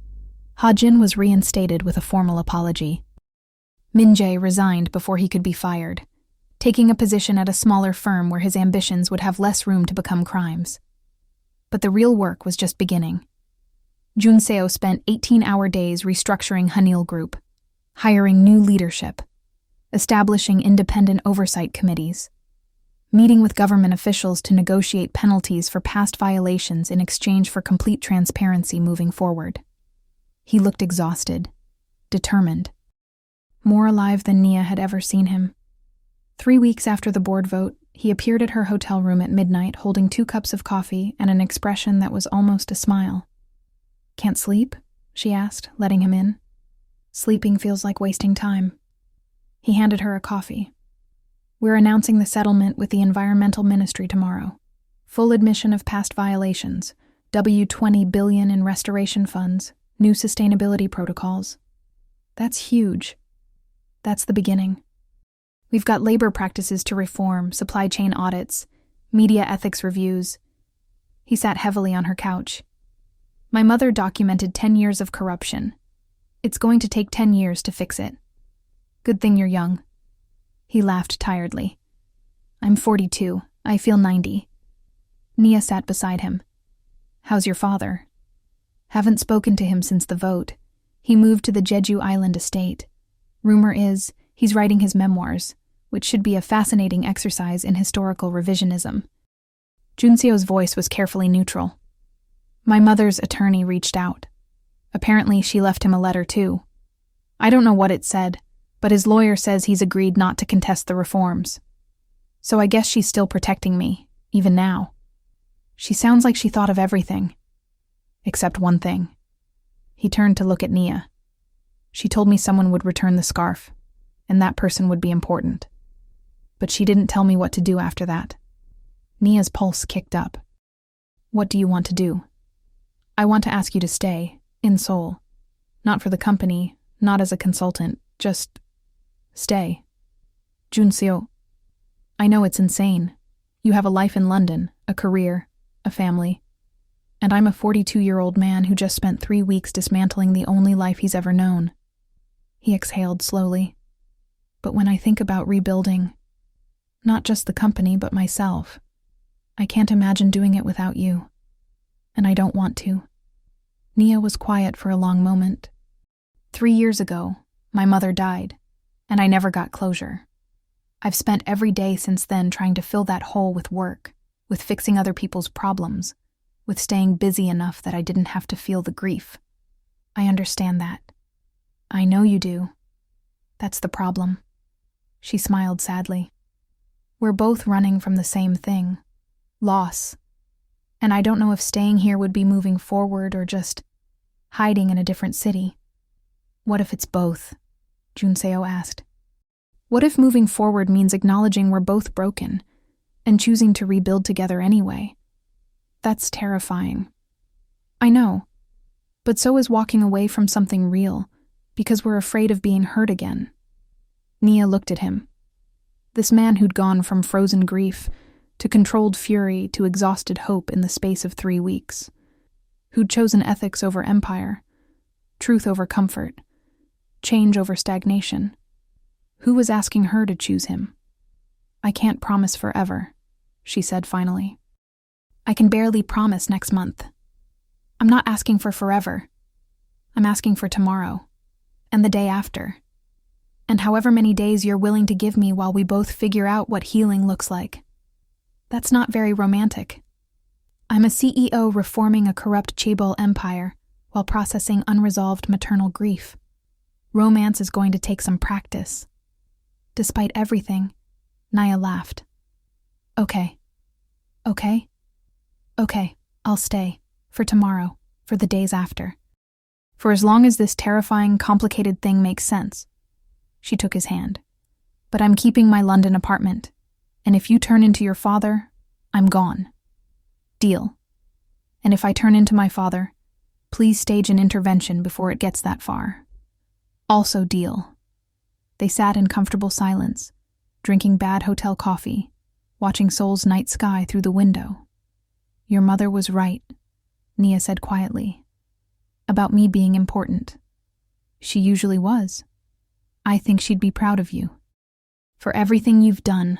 Ha-jin was reinstated with a formal apology. Min-jae resigned before he could be fired, taking a position at a smaller firm where his ambitions would have less room to become crimes. But the real work was just beginning. Junseo spent 18-hour days restructuring Hanul Group, hiring new leadership, establishing independent oversight committees, meeting with government officials to negotiate penalties for past violations in exchange for complete transparency moving forward. He looked exhausted, determined. More alive than Nia had ever seen him. 3 weeks after the board vote, he appeared at her hotel room at midnight holding 2 cups of coffee and an expression that was almost a smile. "Can't sleep?" she asked, letting him in. "Sleeping feels like wasting time." He handed her a coffee. "We're announcing the settlement with the Environmental Ministry tomorrow. Full admission of past violations, $20 billion in restoration funds, new sustainability protocols. That's huge. That's the beginning. We've got labor practices to reform, supply chain audits, media ethics reviews." He sat heavily on her couch. "My mother documented 10 years of corruption. It's going to take 10 years to fix it. Good thing you're young." He laughed tiredly. "I'm 42. I feel 90. Nia sat beside him. "How's your father?" "Haven't spoken to him since the vote. He moved to the Jeju Island estate. Rumor is he's writing his memoirs, which should be a fascinating exercise in historical revisionism." Junseo's voice was carefully neutral. "My mother's attorney reached out. Apparently she left him a letter too. I don't know what it said, but his lawyer says he's agreed not to contest the reforms. So I guess she's still protecting me, even now. She sounds like she thought of everything. Except one thing." He turned to look at Nia. "She told me someone would return the scarf, and that person would be important. But she didn't tell me what to do after that." Nia's pulse kicked up. "What do you want to do?" "I want to ask you to stay, in Seoul. Not for the company, not as a consultant, just stay." "Junseo, I know it's insane. You have a life in London, a career, a family. And I'm a 42-year-old man who just spent 3 weeks dismantling the only life he's ever known." He exhaled slowly. "But when I think about rebuilding, not just the company but myself, I can't imagine doing it without you. And I don't want to." Nia was quiet for a long moment. 3 years ago, my mother died, and I never got closure. I've spent every day since then trying to fill that hole with work, with fixing other people's problems, with staying busy enough that I didn't have to feel the grief. I understand that. I know you do. That's the problem." She smiled sadly. "We're both running from the same thing, loss. And I don't know if staying here would be moving forward or just hiding in a different city." "What if it's both?" Junseo asked. "What if moving forward means acknowledging we're both broken and choosing to rebuild together anyway? That's terrifying. I know, but so is walking away from something real because we're afraid of being hurt again." Nia looked at him. This man who'd gone from frozen grief to controlled fury to exhausted hope in the space of 3 weeks, who'd chosen ethics over empire, truth over comfort, change over stagnation. Who was asking her to choose him? "I can't promise forever," she said finally. "I can barely promise next month. I'm not asking for forever. I'm asking for tomorrow, and the day after, and however many days you're willing to give me while we both figure out what healing looks like. That's not very romantic. I'm a CEO reforming a corrupt chaebol empire while processing unresolved maternal grief. Romance is going to take some practice." Despite everything, Nia laughed. Okay, I'll stay. For tomorrow, for the days after. For as long as this terrifying, complicated thing makes sense." She took his hand. "But I'm keeping my London apartment, and if you turn into your father, I'm gone. Deal. And if I turn into my father, please stage an intervention before it gets that far. Also deal." They sat in comfortable silence, drinking bad hotel coffee, watching Seoul's night sky through the window. "Your mother was right," Nia said quietly, "about me being important. She usually was. I think she'd be proud of you. For everything you've done."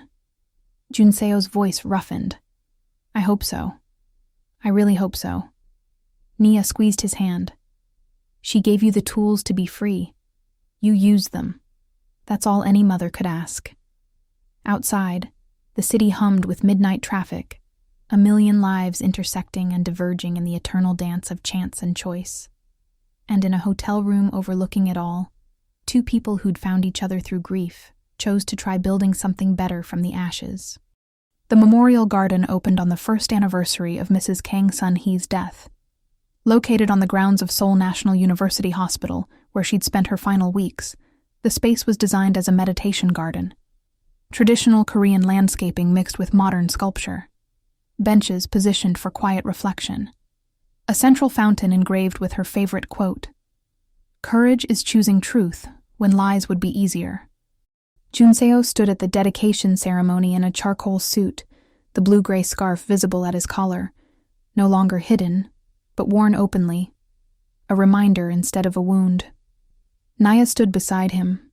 Junseo's voice roughened. "I hope so. I really hope so." Nia squeezed his hand. "She gave you the tools to be free. You used them. That's all any mother could ask." Outside, the city hummed with midnight traffic, a million lives intersecting and diverging in the eternal dance of chance and choice. And in a hotel room overlooking it all, Two people who'd found each other through grief chose to try building something better from the ashes. The memorial garden opened on the first anniversary of Mrs. Kang Sun-hee's death. Located on the grounds of Seoul National University Hospital, where she'd spent her final weeks, the space was designed as a meditation garden. Traditional Korean landscaping mixed with modern sculpture. Benches positioned for quiet reflection. A central fountain engraved with her favorite quote, "Courage is choosing truth when lies would be easier." Junseo stood at the dedication ceremony in a charcoal suit, the blue-gray scarf visible at his collar, no longer hidden, but worn openly, a reminder instead of a wound. Naya stood beside him,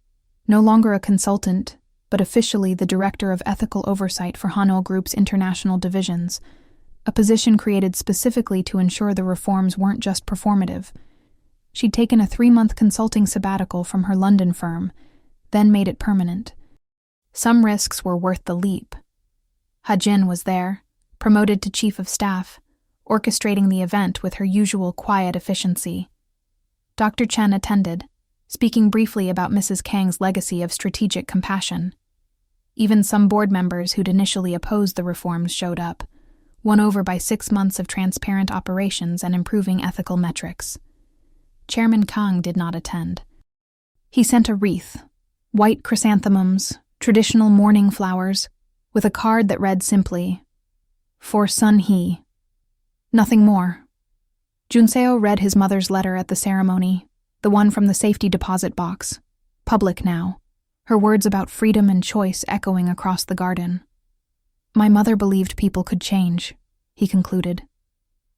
no longer a consultant, but officially the director of ethical oversight for Hanul Group's international divisions, a position created specifically to ensure the reforms weren't just performative. She'd taken a 3-month consulting sabbatical from her London firm, then made it permanent. Some risks were worth the leap. Ha-jin was there, promoted to chief of staff, orchestrating the event with her usual quiet efficiency. Dr. Chen attended, speaking briefly about Mrs. Kang's legacy of strategic compassion. Even some board members who'd initially opposed the reforms showed up, won over by 6 months of transparent operations and improving ethical metrics. Chairman Kang did not attend. He sent a wreath, white chrysanthemums, traditional mourning flowers, with a card that read simply, "For Sun-hee." Nothing more. Junseo read his mother's letter at the ceremony, the one from the safety deposit box, public now, her words about freedom and choice echoing across the garden. "My mother believed people could change," he concluded.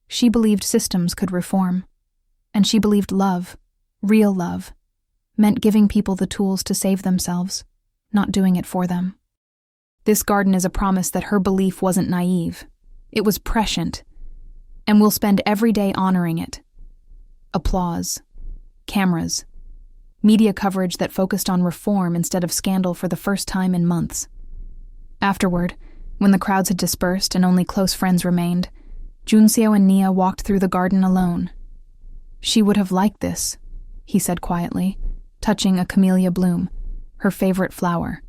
"She believed systems could reform. And she believed love, real love, meant giving people the tools to save themselves, not doing it for them." This garden is a promise that her belief wasn't naive. It was prescient, and we'll spend every day honoring it. Applause, cameras, media coverage that focused on reform instead of scandal for the first time in months. Afterward, when the crowds had dispersed and only close friends remained, Junseo and Nia walked through the garden alone. "She would have liked this," he said quietly, touching a camellia bloom, her favorite flower.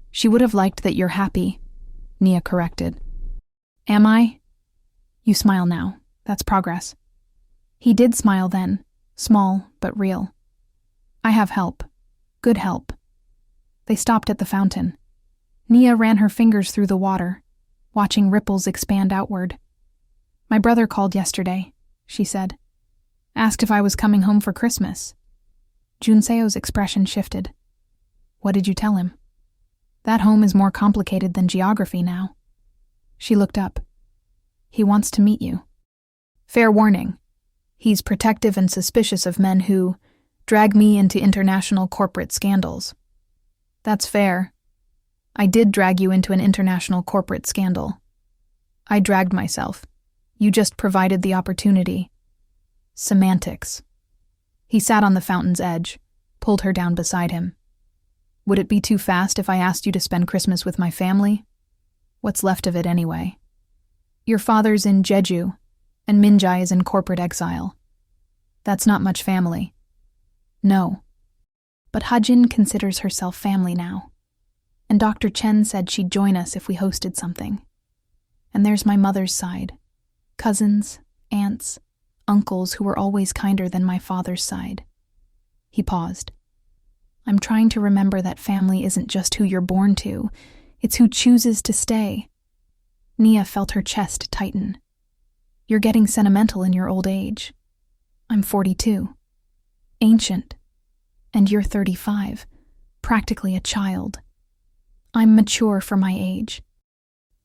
"She would have liked that you're happy," Nia corrected. "Am I?" "You smile now. That's progress." He did smile then, small but real. "I have help. Good help." They stopped at the fountain. Nia ran her fingers through the water, watching ripples expand outward. "My brother called yesterday," she said. "Asked if I was coming home for Christmas." Junseo's expression shifted. "What did you tell him?" "That home is more complicated than geography now." She looked up. "He wants to meet you. Fair warning. He's protective and suspicious of men who drag me into international corporate scandals." "That's fair. I did drag you into an international corporate scandal. I dragged myself. You just provided the opportunity." Semantics. He sat on the fountain's edge, pulled her down beside him. "Would it be too fast if I asked you to spend Christmas with my family? What's left of it anyway? Your father's in Jeju, and Minjai is in corporate exile. That's not much family." "No. But Ha-jin considers herself family now. And Dr. Chen said she'd join us if we hosted something. And there's my mother's side. Cousins, aunts, uncles who were always kinder than my father's side." He paused. "I'm trying to remember that family isn't just who you're born to, it's who chooses to stay." Nia felt her chest tighten. "You're getting sentimental in your old age. I'm 42. Ancient. And you're 35, practically a child. I'm mature for my age."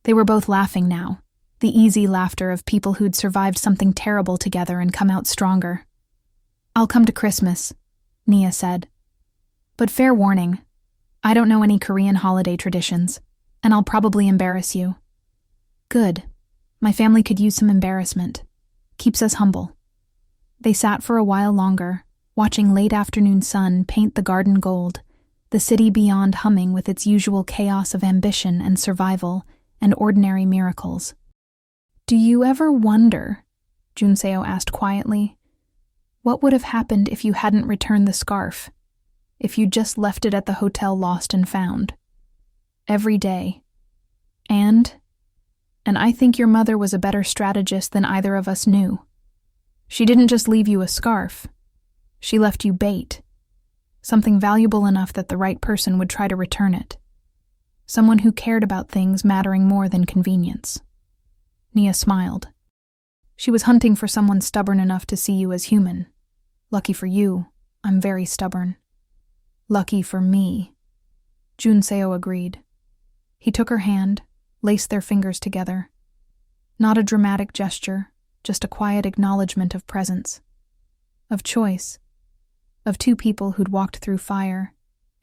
They were both laughing now, the easy laughter of people who'd survived something terrible together and come out stronger. "I'll come to Christmas," Nia said. "But fair warning, I don't know any Korean holiday traditions, and I'll probably embarrass you." "Good. My family could use some embarrassment. Keeps us humble." They sat for a while longer, watching late afternoon sun paint the garden gold, the city beyond humming with its usual chaos of ambition and survival and ordinary miracles. "Do you ever wonder," Junseo asked quietly, "what would have happened if you hadn't returned the scarf? if you just left it at the hotel lost and found. Every day. And I think your mother was a better strategist than either of us knew. She didn't just leave you a scarf. She left you bait. Something valuable enough that the right person would try to return it. Someone who cared about things mattering more than convenience. Nia smiled. She was hunting for someone stubborn enough to see you as human. Lucky for you, I'm very stubborn. Lucky for me. Jun Seo agreed. He took her hand, laced their fingers together. Not a dramatic gesture, just a quiet acknowledgement of presence. Of choice. Of two people who'd walked through fire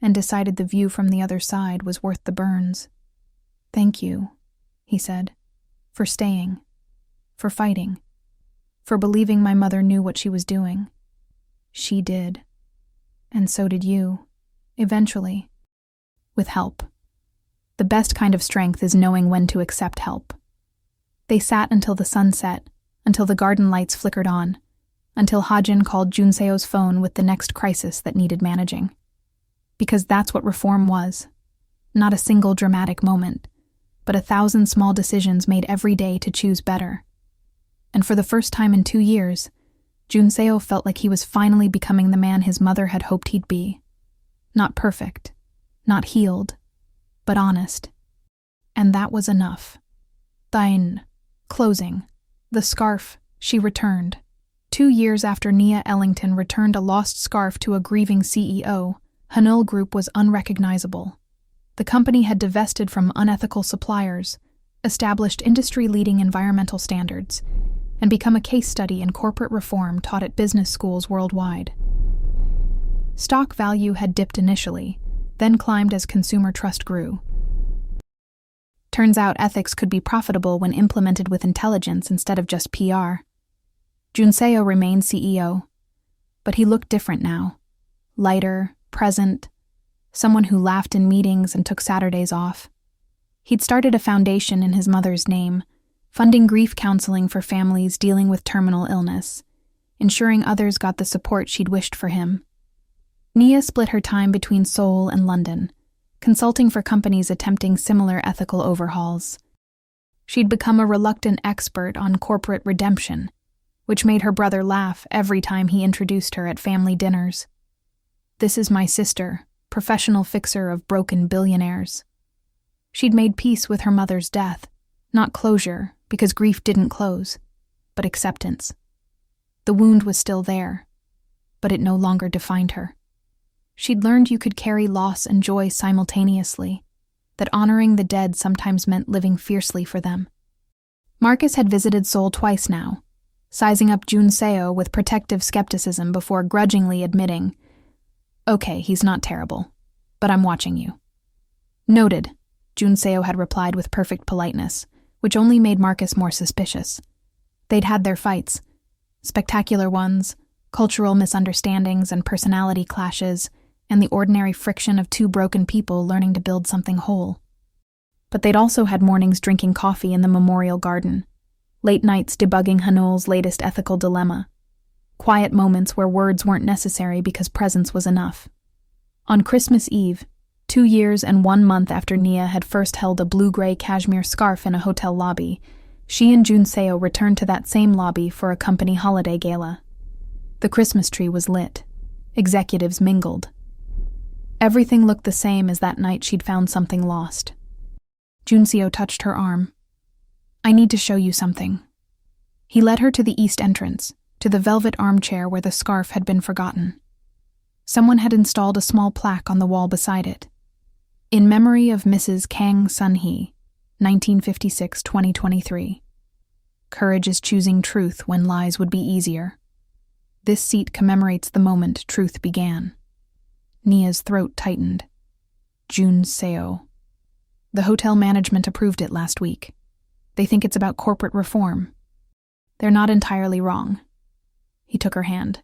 and decided the view from the other side was worth the burns. Thank you, he said, for staying, for fighting, for believing my mother knew what she was doing. She did. And so did you, eventually, with help. The best kind of strength is knowing when to accept help. They sat until the sun set, until the garden lights flickered on, until Hajin called Jun Seo's phone with the next crisis that needed managing. Because that's what reform was. Not a single dramatic moment, but 1,000 small decisions made every day to choose better. And for the first time in 2 years, Jun Seo felt like he was finally becoming the man his mother had hoped he'd be. Not perfect, not healed, but honest. And that was enough. Thine. Closing. The scarf, she returned. 2 years after Nia Ellington returned a lost scarf to a grieving CEO, Hanul Group was unrecognizable. The company had divested from unethical suppliers, established industry-leading environmental standards, and become a case study in corporate reform taught at business schools worldwide. Stock value had dipped initially, then climbed as consumer trust grew. Turns out ethics could be profitable when implemented with intelligence instead of just PR. Jun Seo remained CEO, but he looked different now. Lighter, present, someone who laughed in meetings and took Saturdays off. He'd started a foundation in his mother's name, funding grief counseling for families dealing with terminal illness, ensuring others got the support she'd wished for him. Nia split her time between Seoul and London, consulting for companies attempting similar ethical overhauls. She'd become a reluctant expert on corporate redemption, which made her brother laugh every time he introduced her at family dinners. This is my sister, professional fixer of broken billionaires. She'd made peace with her mother's death, not closure, because grief didn't close, but acceptance. The wound was still there, but it no longer defined her. She'd learned you could carry loss and joy simultaneously, that honoring the dead sometimes meant living fiercely for them. Marcus had visited Seoul twice now, sizing up Jun Seo with protective skepticism before grudgingly admitting, "Okay, he's not terrible, but I'm watching you." "Noted," Jun Seo had replied with perfect politeness, which only made Marcus more suspicious. They'd had their fights, spectacular ones, cultural misunderstandings and personality clashes, and the ordinary friction of two broken people learning to build something whole. But they'd also had mornings drinking coffee in the memorial garden, late nights debugging Hanul's latest ethical dilemma, quiet moments where words weren't necessary because presence was enough. On Christmas Eve, 2 years and 1 month after Nia had first held a blue-gray cashmere scarf in a hotel lobby, she and Jun Seo returned to that same lobby for a company holiday gala. The Christmas tree was lit. Executives mingled. Everything looked the same as that night she'd found something lost. Jun Seo touched her arm. "I need to show you something." He led her to the east entrance, to the velvet armchair where the scarf had been forgotten. Someone had installed a small plaque on the wall beside it. In memory of Mrs. Kang Sun-hee, 1956-2023. Courage is choosing truth when lies would be easier. This seat commemorates the moment truth began. Nia's throat tightened. Jun Seo. The hotel management approved it last week. They think it's about corporate reform. They're not entirely wrong. He took her hand.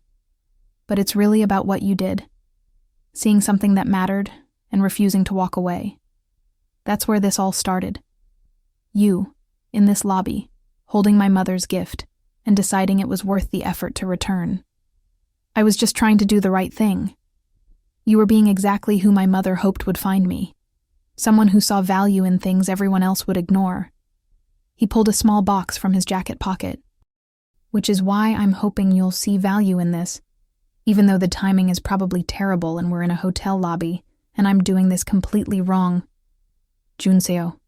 But it's really about what you did. Seeing something that mattered and refusing to walk away. That's where this all started. You, in this lobby, holding my mother's gift and deciding it was worth the effort to return. I was just trying to do the right thing. You were being exactly who my mother hoped would find me. Someone who saw value in things everyone else would ignore. He pulled a small box from his jacket pocket. Which is why I'm hoping you'll see value in this, even though the timing is probably terrible and we're in a hotel lobby, and I'm doing this completely wrong. Junseo.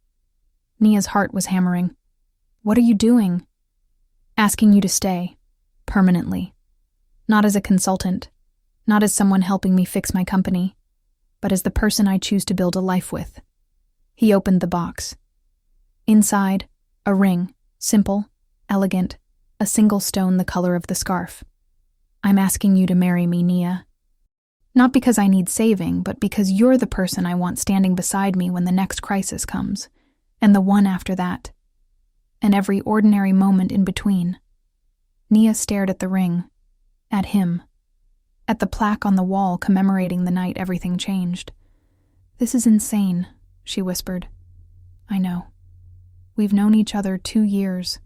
Nia's heart was hammering. What are you doing? Asking you to stay. Permanently. Not as a consultant. Not as someone helping me fix my company. But as the person I choose to build a life with. He opened the box. Inside, a ring. Simple. Elegant. A single stone the color of the scarf. I'm asking you to marry me, Nia. Not because I need saving, but because you're the person I want standing beside me when the next crisis comes, and the one after that, and every ordinary moment in between. Nia stared at the ring, at him, at the plaque on the wall commemorating the night everything changed. This is insane, she whispered. I know. We've known each other 2 years.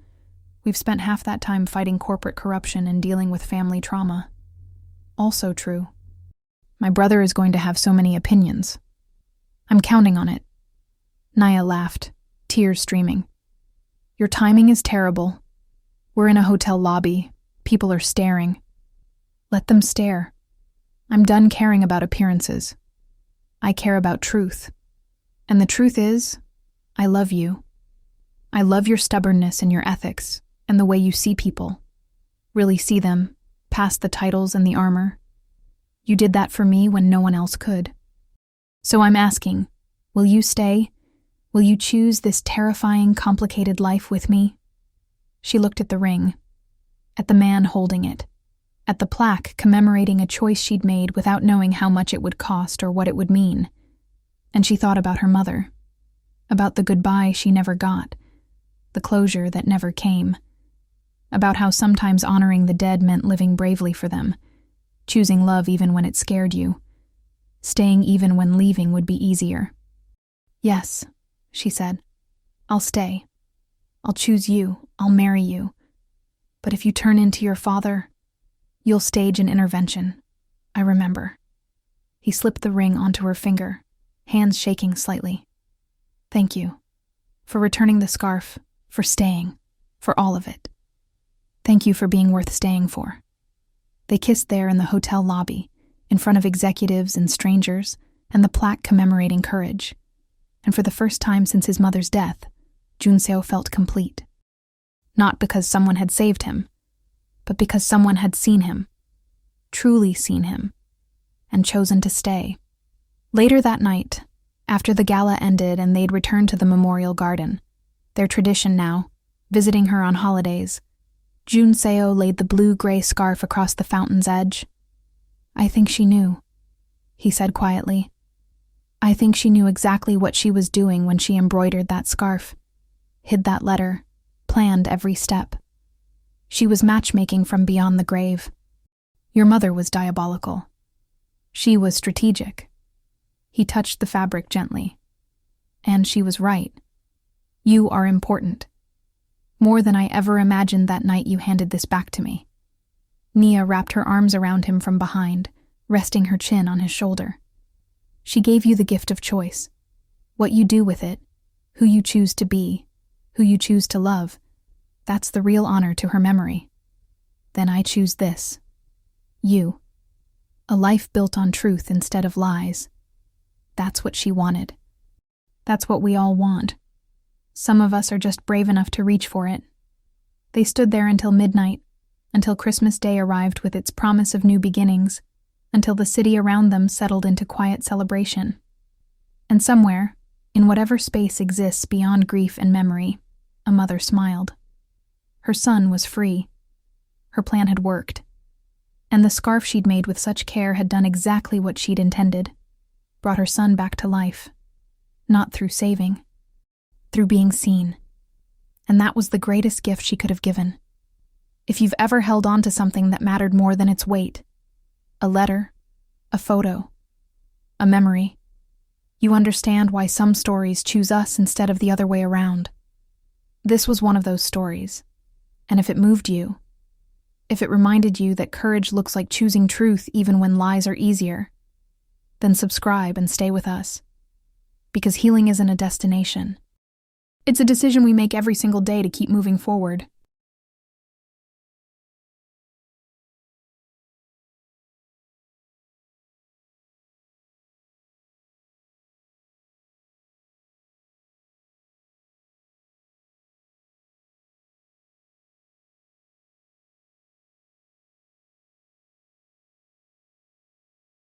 We've spent half that time fighting corporate corruption and dealing with family trauma. Also true. My brother is going to have so many opinions. I'm counting on it. Nia laughed, tears streaming. Your timing is terrible. We're in a hotel lobby. People are staring. Let them stare. I'm done caring about appearances. I care about truth. And the truth is, I love you. I love your stubbornness and your ethics. And the way you see people. Really see them, past the titles and the armor. You did that for me when no one else could. So I'm asking, will you stay? Will you choose this terrifying, complicated life with me? She looked at the ring, at the man holding it, at the plaque commemorating a choice she'd made without knowing how much it would cost or what it would mean. And she thought about her mother, about the goodbye she never got, the closure that never came. About how sometimes honoring the dead meant living bravely for them, choosing love even when it scared you, staying even when leaving would be easier. Yes, she said, I'll stay. I'll choose you, I'll marry you. But if you turn into your father, you'll stage an intervention. I remember. He slipped the ring onto her finger, hands shaking slightly. Thank you. For returning the scarf, for staying, for all of it. Thank you for being worth staying for. They kissed there in the hotel lobby, in front of executives and strangers, and the plaque commemorating courage. And for the first time since his mother's death, Junseo felt complete. Not because someone had saved him, but because someone had seen him, truly seen him, and chosen to stay. Later that night, after the gala ended and they'd returned to the memorial garden, their tradition now, visiting her on holidays, Junseo laid the blue-gray scarf across the fountain's edge. I think she knew, he said quietly. I think she knew exactly what she was doing when she embroidered that scarf, hid that letter, planned every step. She was matchmaking from beyond the grave. Your mother was diabolical. She was strategic. He touched the fabric gently. And she was right. You are important. More than I ever imagined that night you handed this back to me. Nia wrapped her arms around him from behind, resting her chin on his shoulder. She gave you the gift of choice. What you do with it, who you choose to be, who you choose to love, that's the real honor to her memory. Then I choose this. You. A life built on truth instead of lies. That's what she wanted. That's what we all want. Some of us are just brave enough to reach for it. They stood there until midnight, until Christmas Day arrived with its promise of new beginnings, until the city around them settled into quiet celebration. And somewhere, in whatever space exists beyond grief and memory, a mother smiled. Her son was free. Her plan had worked. And the scarf she'd made with such care had done exactly what she'd intended, brought her son back to life. Not through saving, through being seen. And that was the greatest gift she could have given. If you've ever held on to something that mattered more than its weight, a letter, a photo, a memory, you understand why some stories choose us instead of the other way around. This was one of those stories. And if it moved you, if it reminded you that courage looks like choosing truth even when lies are easier, then subscribe and stay with us. Because healing isn't a destination. It's a decision we make every single day to keep moving forward.